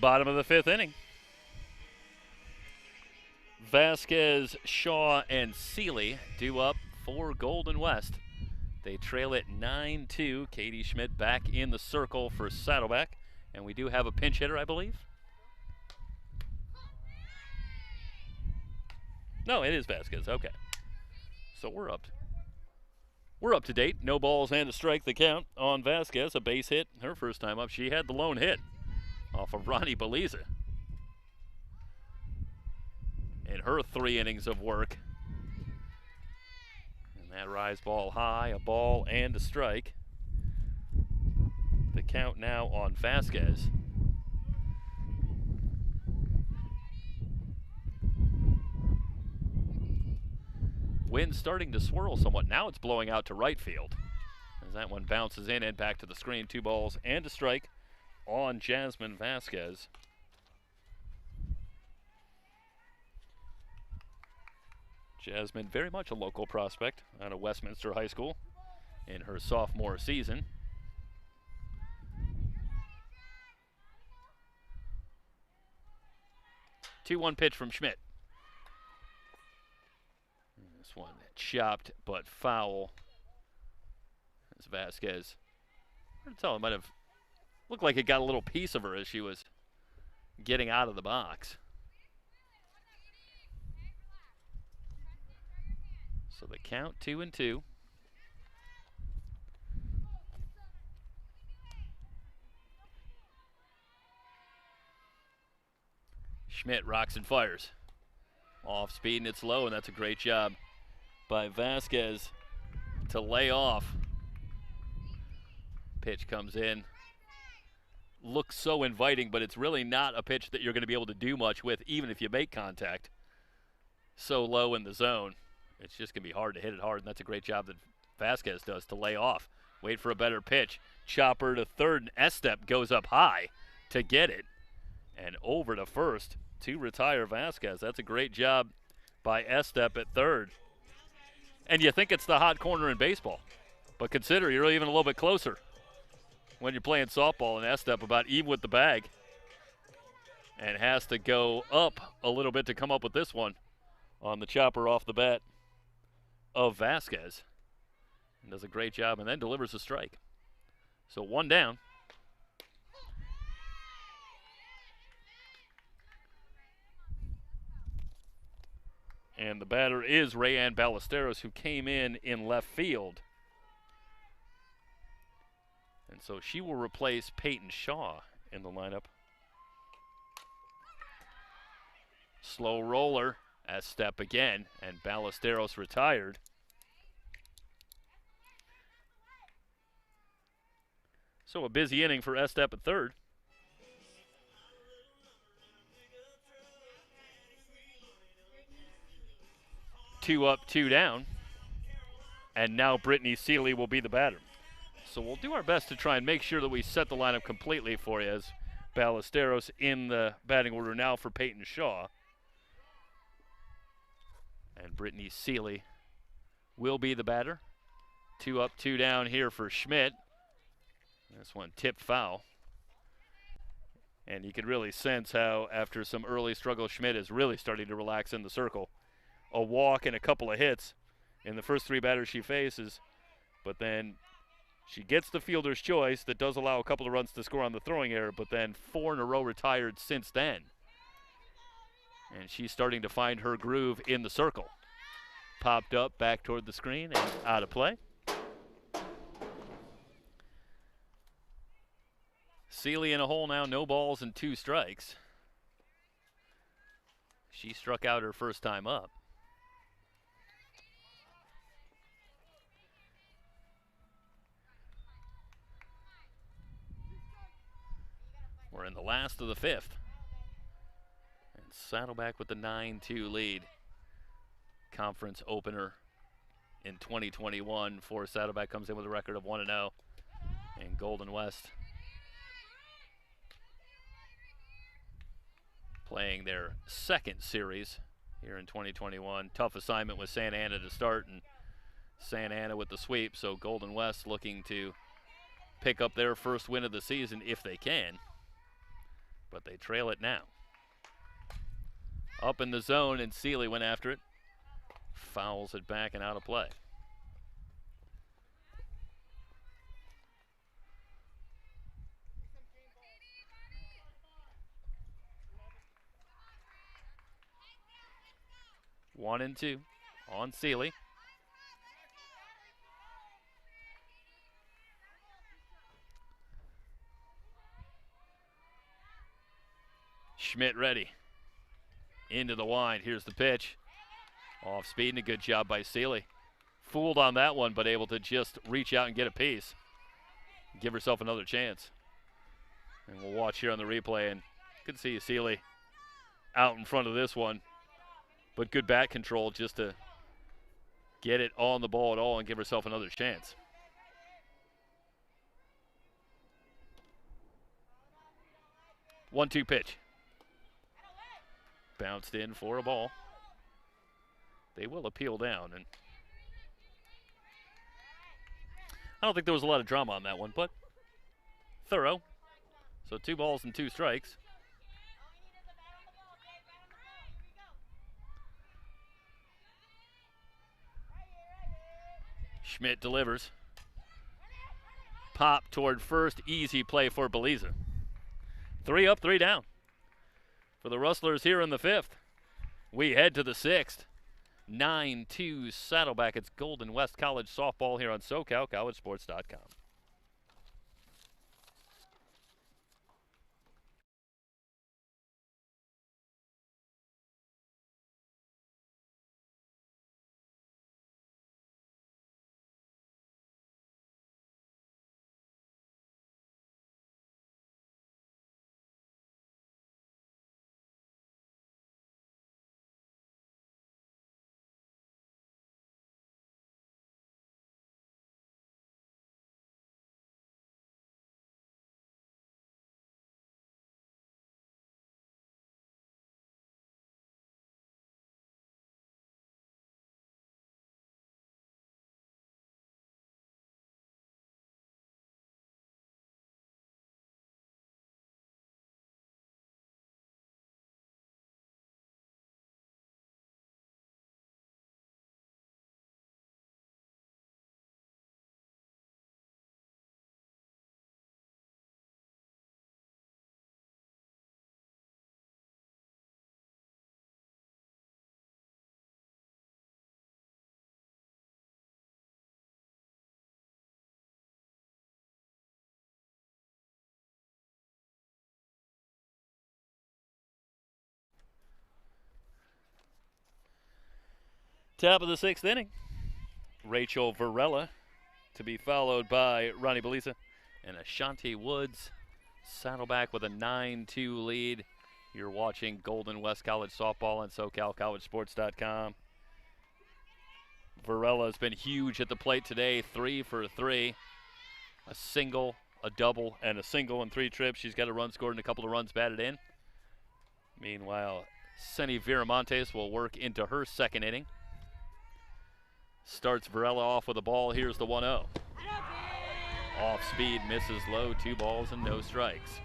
Bottom of the 5th inning. Vasquez, Shaw, and Seeley due up for Golden West. They trail it 9-2. Katie Schmidt back in the circle for Saddleback. And we do have a pinch hitter, I believe. No, it is Vasquez. Okay. So we're up. We're up to date. No balls and a strike the count on Vasquez. A base hit her first time up. She had the lone hit off of Ronnie Beliza in her 3 innings of work. And that rise ball high, a ball and a strike. The count now on Vasquez. Wind starting to swirl somewhat. Now it's blowing out to right field as that one bounces in and back to the screen. 2 balls and a strike on Jasmine Vasquez. Jasmine, very much a local prospect out of Westminster High School in her sophomore season. Two-one pitch from Schmidt. This one chopped but foul. As Vasquez, hard to tell, it might have looked like it got a little piece of her as she was getting out of the box. So the count 2-2. Schmidt rocks and fires. Off speed and it's low, and that's a great job by Vasquez to lay off. Pitch comes in. Looks so inviting, but it's really not a pitch that you're going to be able to do much with, even if you make contact. So low in the zone. It's just going to be hard to hit it hard, and that's a great job that Vasquez does to lay off. Wait for a better pitch. Chopper to third, and S-Step goes up high to get it. And over to first to retire Vasquez. That's a great job by S-Step at third. And you think it's the hot corner in baseball, but consider you're even a little bit closer when you're playing softball, and S-Step about even with the bag and has to go up a little bit to come up with this one on the chopper off the bat of Vasquez. And does a great job and then delivers a strike. So 1 down. And the batter is Rayanne Ballesteros, who came in left field. And so she will replace Peyton Shaw in the lineup. Slow roller, S-Step again, and Ballesteros retired. So a busy inning for S-Step at third. Two up, 2 down. And now Brittany Seeley will be the batter. So we'll do our best to try and make sure that we set the lineup completely for you, as Ballesteros in the batting order now for Peyton Shaw. And Brittany Seeley will be the batter. 2 up, 2 down here for Schmidt. This one tipped foul. And you could really sense how after some early struggle, Schmidt is really starting to relax in the circle. A walk and a couple of hits in the first 3 batters she faces, but then she gets the fielder's choice that does allow a couple of runs to score on the throwing error, but then 4 in a row retired since then. And she's starting to find her groove in the circle. Popped up back toward the screen and out of play. Seeley in a hole now, no balls and 2 strikes. She struck out her first time up. We're in the last of the 5th. And Saddleback with the 9-2 lead. Conference opener in 2021 for Saddleback comes in with a record of 1-0 in Golden West. Playing their 2nd series here in 2021. Tough assignment with Santa Ana to start, and Santa Ana with the sweep, so Golden West looking to pick up their first win of the season if they can. but they trail it now. Up in the zone, and Seeley went after it. Fouls it back and out of play. One and two on Seeley. Schmidt ready. Into the wind. Here's the pitch. Off speed, and a good job by Seeley. Fooled on that one, but able to just reach out and get a piece. Give herself another chance. And we'll watch here on the replay, and you can see Seeley out in front of this one. But good bat control just to get it on the ball at all and give herself another chance. One-two pitch. Bounced in for a ball. They will appeal down, and I don't think there was a lot of drama on that one, but thorough. So 2 balls and 2 strikes. Schmidt delivers. Pop toward first. Easy play for Beliza. 3 up, 3 down for the Rustlers here in the 5th. We head to the 6th. 9-2 Saddleback. It's Golden West College softball here on SoCalCollegeSports.com. Top of the 6th inning. Rachel Varela to be followed by Ronnie Beliza and Ashanti Woods. Saddleback with a 9-2 lead. You're watching Golden West College softball on SoCalCollegeSports.com. Varela has been huge at the plate today. 3 for 3. A single, a double, and a single in 3 trips. She's got a run scored and a couple of runs batted in. Meanwhile, Senny Viramontes will work into her 2nd inning. Starts Varela off with a ball. Here's the 1-0. Off speed, misses low. 2 balls and no strikes.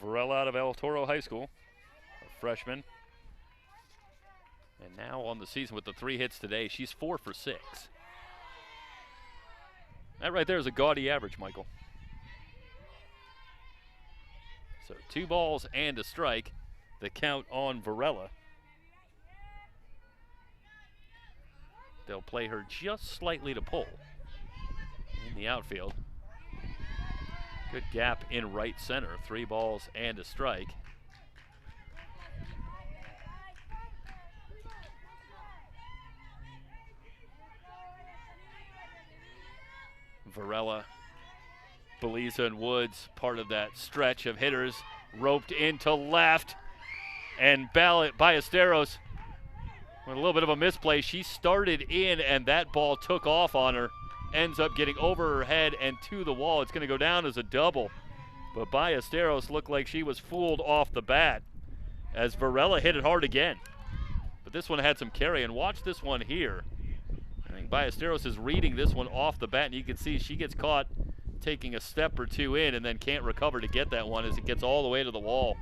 Varela out of El Toro High School, a freshman. And now on the season with the 3 hits today, she's 4 for 6. That right there is a gaudy average, Michael. So 2 balls and a strike. The count on Varela. They'll play her just slightly to pull in the outfield. Good gap in right center. 3 balls and a strike. Varela, Beliza, and Woods, part of that stretch of hitters, roped into left. And Ballesteros, with a little bit of a misplay, she started in and that ball took off on her. Ends up getting over her head and to the wall. It's going to go down as a double. But Ballesteros looked like she was fooled off the bat as Varela hit it hard again. But this one had some carry, and watch this one here. I think Ballesteros is reading this one off the bat, and you can see she gets caught taking a step or two in and then can't recover to get that one as it gets all the way to the wall.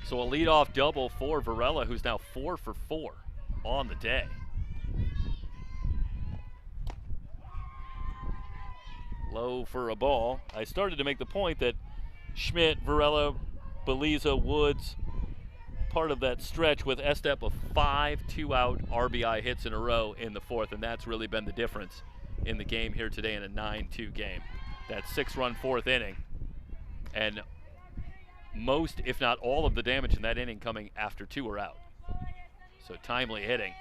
So a leadoff double for Varela, who's now 4 for 4 on the day. Low for a ball. I started to make the point that Schmidt, Varela, Beliza, Woods, part of that stretch with Estep of 5 2-out RBI hits in a row in the fourth, and that's really been the difference in the game here today in a 9-2 game. That 6-run fourth inning, and most, if not all, of the damage in that inning coming after 2 are out. So timely hitting,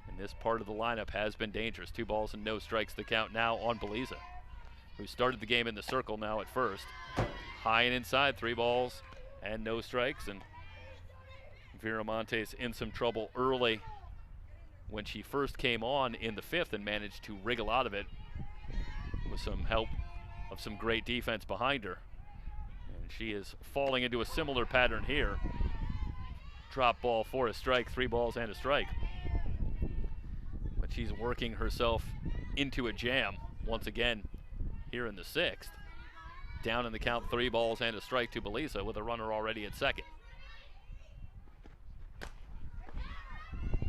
and this part of the lineup has been dangerous. 2 balls and no strikes the count now on Beliza, who started the game in the circle now at first. High and inside, 3 balls and no strikes, and Viramontes in some trouble early when she first came on in the 5th and managed to wriggle out of it with some help of some great defense behind her. And she is falling into a similar pattern here. Drop ball for a strike, 3 balls and a strike. But she's working herself into a jam once again here in the 6th. Down in the count, 3 balls and a strike to Beliza with a runner already at second.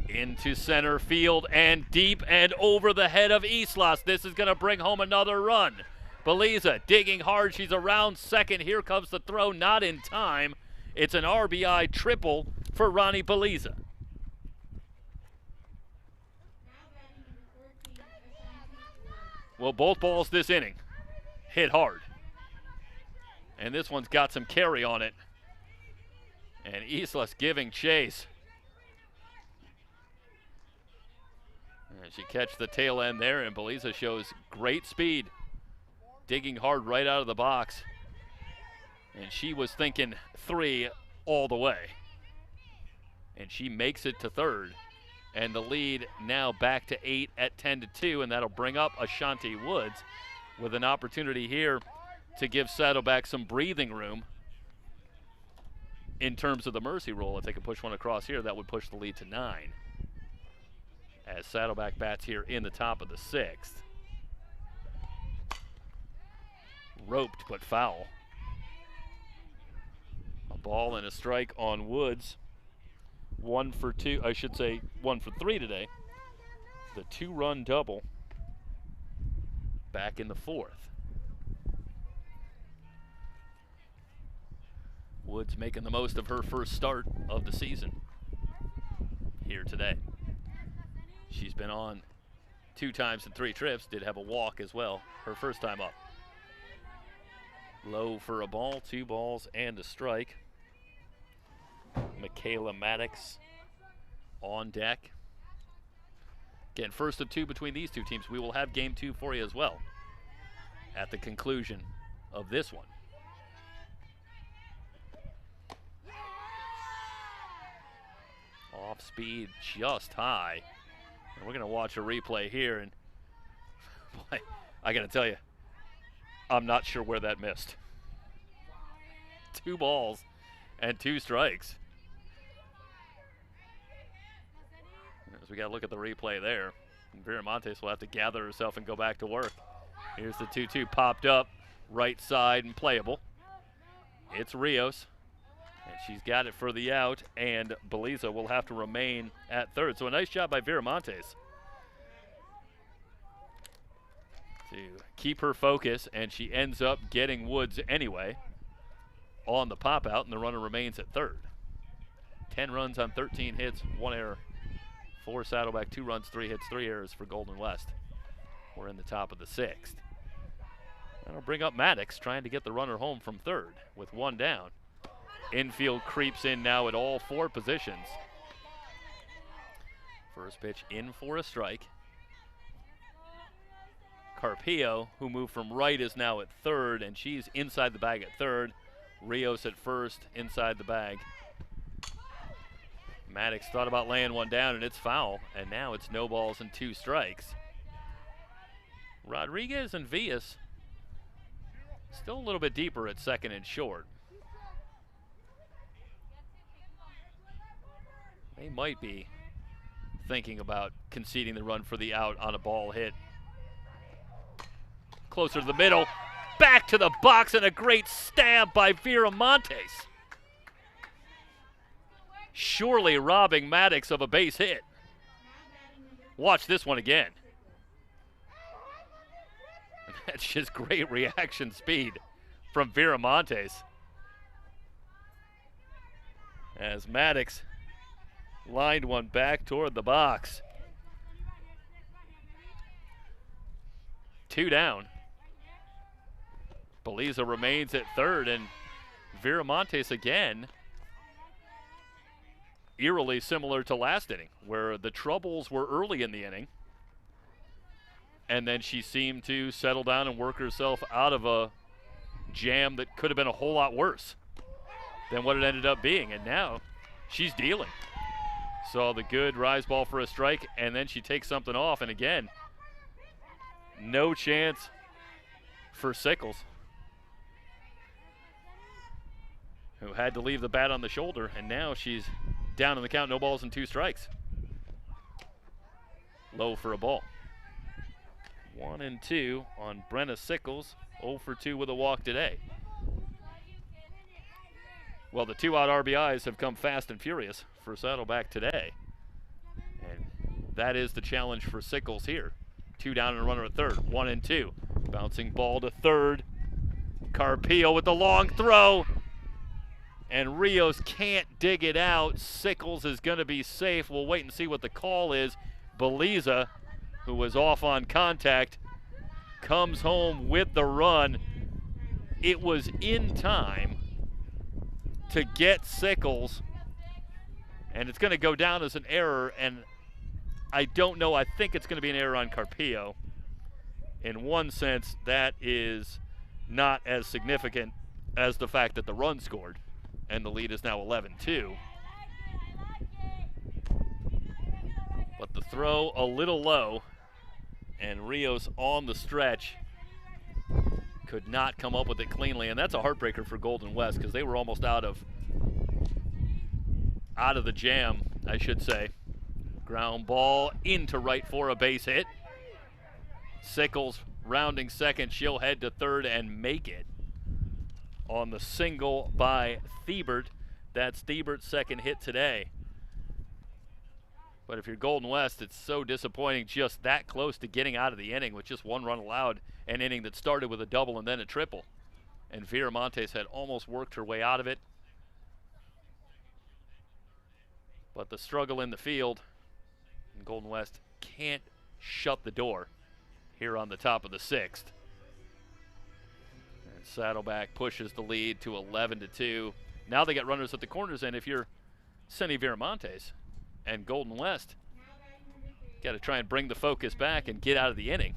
Into center field and deep and over the head of Islas. This is going to bring home another run. Beliza digging hard. She's around second. Here comes the throw, not in time. It's an RBI triple for Ronnie Beliza. Well, both balls this inning hit hard. And this one's got some carry on it. And Islas giving chase. And she catches the tail end there, and Beliza shows great speed. Digging hard right out of the box. And she was thinking 3 all the way. And she makes it to third. And the lead now back to 8 at 10-2, and that'll bring up Ashanti Woods with an opportunity here to give Saddleback some breathing room in terms of the mercy rule. If they can push one across here, that would push the lead to 9. As Saddleback bats here in the top of the 6th. Roped but foul. A ball and a strike on Woods. 1 for 2, I should say 1 for 3 today. The 2-run double back in the 4th. Woods making the most of her first start of the season here today. She's been on 2 times in 3 trips, did have a walk as well, her first time up. Low for a ball, 2 balls and a strike. Michaela Maddox on deck. Again, first of 2 between these 2 teams. We will have game 2 for you as well at the conclusion of this one. Off speed, just high. And we're going to watch a replay here, and boy, I got to tell you, I'm not sure where that missed. 2 balls and 2 strikes. As we got to look at the replay there. And Viramontes will have to gather herself and go back to work. Here's the 2-2 popped up, right side and playable. It's Rios. And she's got it for the out, and Beliza will have to remain at third. So a nice job by Viramontes to keep her focus, and she ends up getting Woods anyway on the pop out, and the runner remains at third. 10 runs on 13 hits, 1 error for Saddleback, 2 runs, 3 hits, 3 errors for Golden West. We're in the top of the 6th. That'll bring up Maddox, trying to get the runner home from third with 1 down. Infield creeps in now at all 4 positions. First pitch in for a strike. Carpio, who moved from right, is now at third, and she's inside the bag at third. Rios at first, inside the bag. Maddox thought about laying 1 down, and it's foul, and now it's no balls and 2 strikes. Rodriguez and Villas still a little bit deeper at second and short. They might be thinking about conceding the run for the out on a ball hit closer to the middle. Back to the box, and a great stab by Viramontes. Surely robbing Maddox of a base hit. Watch this one again. That's just great reaction speed from Viramontes. As Maddox lined one back toward the box. 2 down. Beliza remains at third, and Viramontes again, eerily similar to last inning, where the troubles were early in the inning, and then she seemed to settle down and work herself out of a jam that could have been a whole lot worse than what it ended up being, and now she's dealing. Saw the good rise ball for a strike, and then she takes something off, and again, no chance for Sickles, who had to leave the bat on the shoulder, and now she's down in the count, no balls and 2 strikes. Low for a ball. 1-2 on Brenna Sickles, 0 for 2 with a walk today. Well, the 2-out RBIs have come fast and furious for Saddleback today, and that is the challenge for Sickles here. 2 down and a runner at third. 1-2. Bouncing ball to third. Carpio with the long throw. And Rios can't dig it out. Sickles is going to be safe. We'll wait and see what the call is. Beliza, who was off on contact, comes home with the run. It was in time to get Sickles, and it's going to go down as an error, and I don't know. I think it's going to be an error on Carpio. In one sense, that is not as significant as the fact that the run scored, and the lead is now 11-2. But the throw a little low, and Rios on the stretch could not come up with it cleanly, and that's a heartbreaker for Golden West because they were almost out of the jam, I should say. Ground ball into right for a base hit. Sickles rounding second. She'll head to third and make it on the single by Thiebert. That's Thiebert's second hit today. But if you're Golden West, it's so disappointing just that close to getting out of the inning with just 1 run allowed, an inning that started with a double and then a triple. And Viramontes had almost worked her way out of it. But the struggle in the field, and Golden West can't shut the door here on the top of the 6th. And Saddleback pushes the lead to 11-2. Now they got runners at the corners, and if you're Cindy Viramontes and Golden West, got to try and bring the focus back and get out of the inning.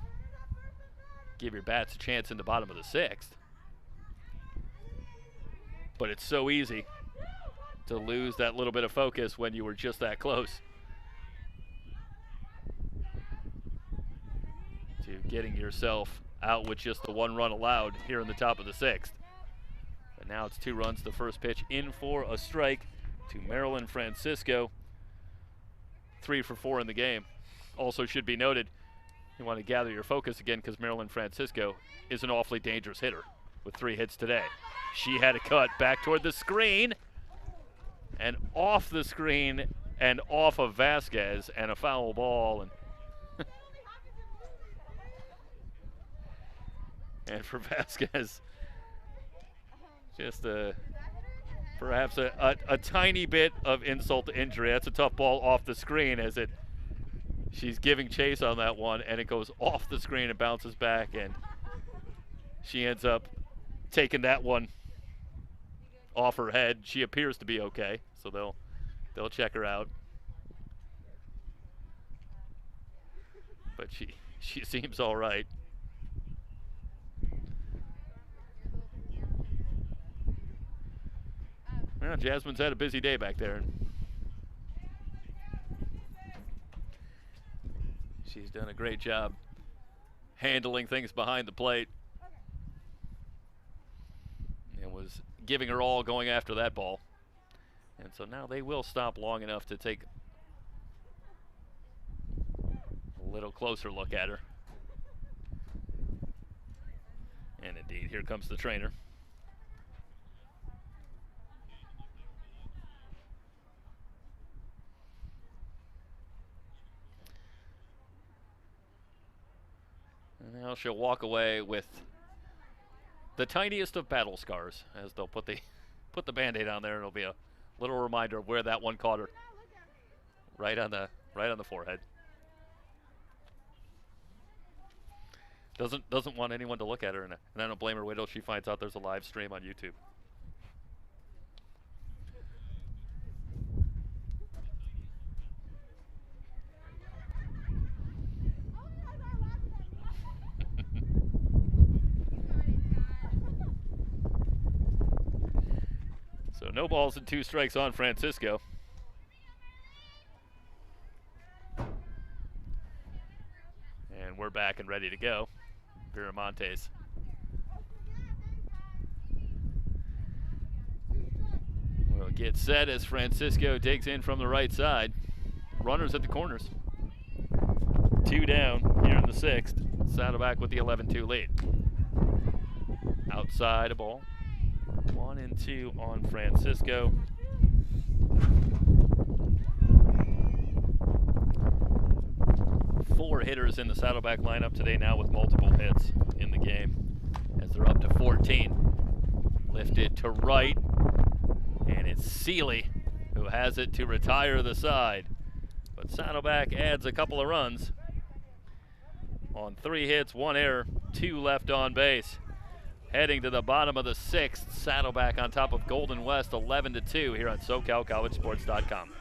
Give your bats a chance in the bottom of the 6th. But it's so easy to lose that little bit of focus when you were just that close to getting yourself out with just the 1 run allowed here in the top of the 6th. But now it's 2 runs. The first pitch in for a strike to Marilyn Francisco. 3 for 4 in the game. Also should be noted, you want to gather your focus again because Marilyn Francisco is an awfully dangerous hitter with 3 hits today. She had a cut back toward the screen and off the screen and off of Vasquez, and a foul ball. And for Vasquez, just perhaps a tiny bit of insult to injury. That's a tough ball off the screen as she's giving chase on that one, and it goes off the screen and bounces back, and she ends up taking that one off her head. She appears to be okay, so they'll check her out. But she seems all right. Well, Jasmine's had a busy day back there. She's done a great job handling things behind the plate. And was giving her all going after that ball. And so now they will stop long enough to take a little closer look at her. And indeed, here comes the trainer. And now she'll walk away with the tiniest of battle scars, as they'll put the Band-Aid on there, and it'll be a little reminder of where that one caught her. Right on the forehead. Doesn't want anyone to look at her, and I don't blame her. Wait till she finds out there's a live stream on YouTube. So no balls and 2 strikes on Francisco. And we're back and ready to go. Viramontes. We'll get set as Francisco digs in from the right side. Runners at the corners. 2 down here in the 6th. Saddleback with the 11-2 lead. Outside a ball. 1-2 on Francisco. Four hitters in the Saddleback lineup today now with multiple hits in the game as they're up to 14. Lifted to right, and it's Seeley who has it to retire the side. But Saddleback adds a couple of runs on 3 hits, 1 error, 2 left on base. Heading to the bottom of the 6th, Saddleback on top of Golden West 11-2 here on SoCalCollegeSports.com.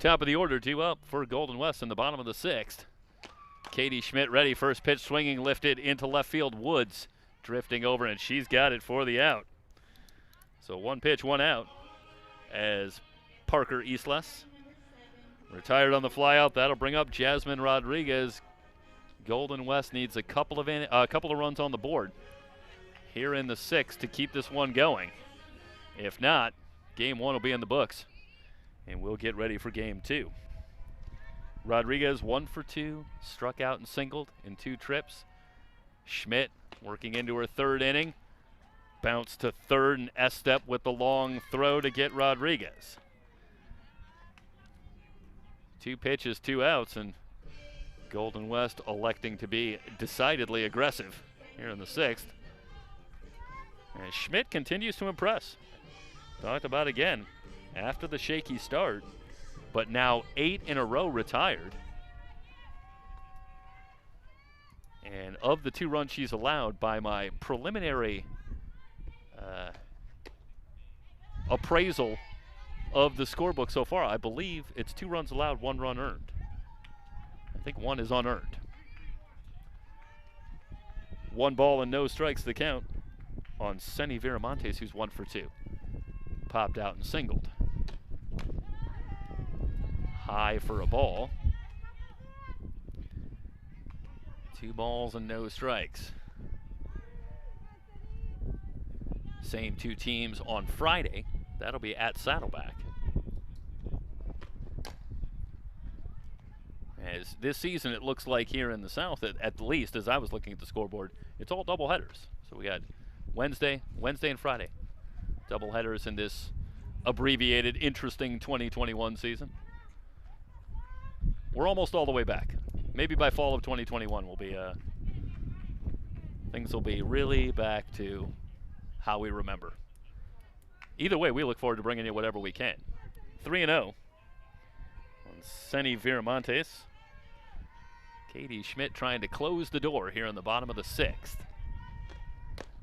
Top of the order, 2 up for Golden West in the bottom of the 6th. Katie Schmidt ready, first pitch swinging, lifted into left field. Woods drifting over, and she's got it for the out. So 1 pitch, 1 out as Parker Eastless retired on the fly out. That'll bring up Jasmine Rodriguez. Golden West needs a couple of runs on the board here in the 6th to keep this one going. If not, game 1 will be in the books, and we'll get ready for game 2. Rodriguez 1 for 2, struck out and singled in 2 trips. Schmidt working into her 3rd inning. Bounce to 3rd and S-step with the long throw to get Rodriguez. 2 pitches, 2 outs, and Golden West electing to be decidedly aggressive here in the 6th. And Schmidt continues to impress. Talked about again after the shaky start, but now 8 in a row retired. And of the 2 runs she's allowed, by my preliminary appraisal of the scorebook so far, I believe it's 2 runs allowed, 1 run earned. I think 1 is unearned. 1 ball and no strikes the count on Senny Viramontes, who's 1 for 2. Popped out and singled. High for a ball. 2 balls and no strikes. Same 2 teams on Friday. That'll be at Saddleback. As this season, it looks like here in the South, at least as I was looking at the scoreboard, it's all double headers. So we got Wednesday and Friday. Double headers in this abbreviated, interesting 2021 season. We're almost all the way back. Maybe by fall of 2021 we'll be things will be really back to how we remember. Either way, we look forward to bringing you whatever we can. 3-0 on Senny Viramontes. Katie Schmidt trying to close the door here in the bottom of the 6th.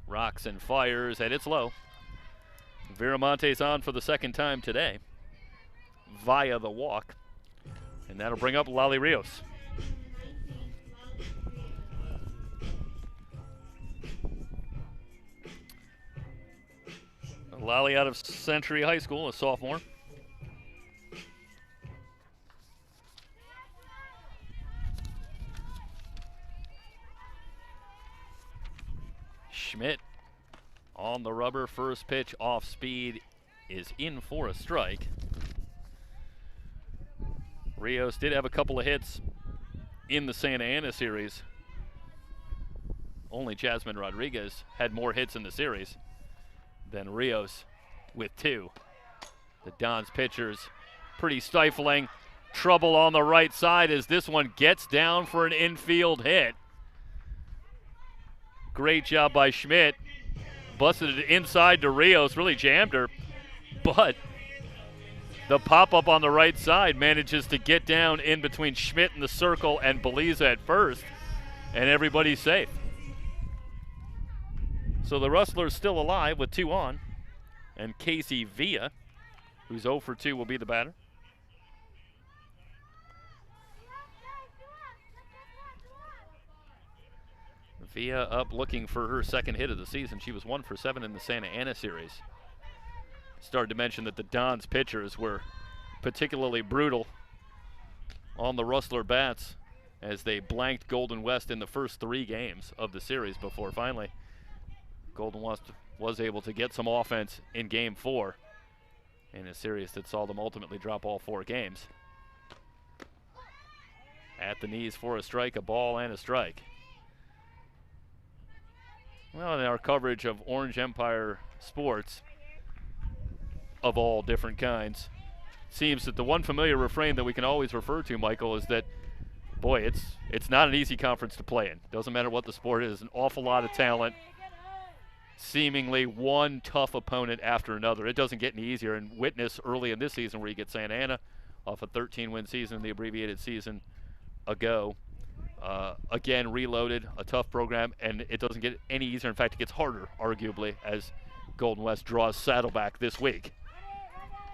Rocks and fires, and it's low. Viramontes on for the 2nd time today via the walk, and that'll bring up Lali Rios. Lali out of Century High School, a sophomore. Schmidt on the rubber, first pitch off speed is in for a strike. Rios did have a couple of hits in the Santa Ana series. Only Jasmine Rodriguez had more hits in the series than Rios with 2. The Dons pitchers pretty stifling. Trouble on the right side as this one gets down for an infield hit. Great job by Schmidt. Busted it inside to Rios, really jammed her. But the pop-up on the right side manages to get down in between Schmidt in the circle and Beliza at first, and everybody's safe. So the Rustlers still alive with 2 on, and Casey Villa, who's 0 for 2, will be the batter. Villa up looking for her 2nd hit of the season. She was 1 for 7 in the Santa Ana series. Started to mention that the Dons pitchers were particularly brutal on the Rustler bats as they blanked Golden West in the first 3 games of the series before finally Golden West was able to get some offense in Game 4 in a series that saw them ultimately drop all 4 games. At the knees for a strike, a ball and a strike. Well, in our coverage of Orange Empire sports of all different kinds, it seems that the one familiar refrain that we can always refer to, Michael, is that, boy, it's not an easy conference to play in. Doesn't matter what the sport is, an awful lot of talent, seemingly one tough opponent after another. It doesn't get any easier, and witness early in this season where you get Santa Ana off a 13-win season in the abbreviated season ago. Again, reloaded, a tough program, and it doesn't get any easier. In fact, it gets harder, arguably, as Golden West draws Saddleback this week.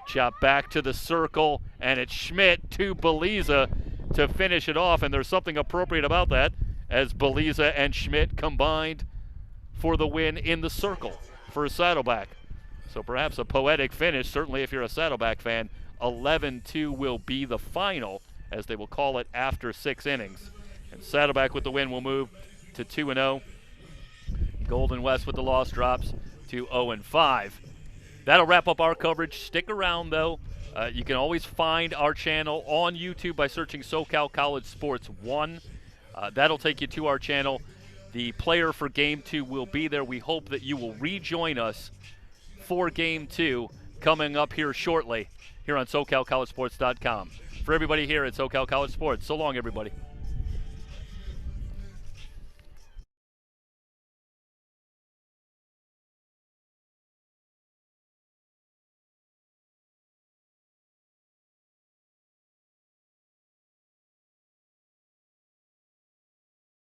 Chop back to the circle, and it's Schmidt to Beliza to finish it off, and there's something appropriate about that as Beliza and Schmidt combined for the win in the circle for Saddleback. So perhaps a poetic finish, certainly if you're a Saddleback fan. 11-2 will be the final, as they will call it after 6 innings. And Saddleback with the win will move to 2-0. Golden West with the loss drops to 0-5. That'll wrap up our coverage. Stick around, though. You can always find our channel on YouTube by searching SoCal College Sports 1. That'll take you to our channel. The player for Game 2 will be there. We hope that you will rejoin us for Game 2 coming up here shortly here on SoCalCollegeSports.com. For everybody here at SoCal College Sports, so long, everybody.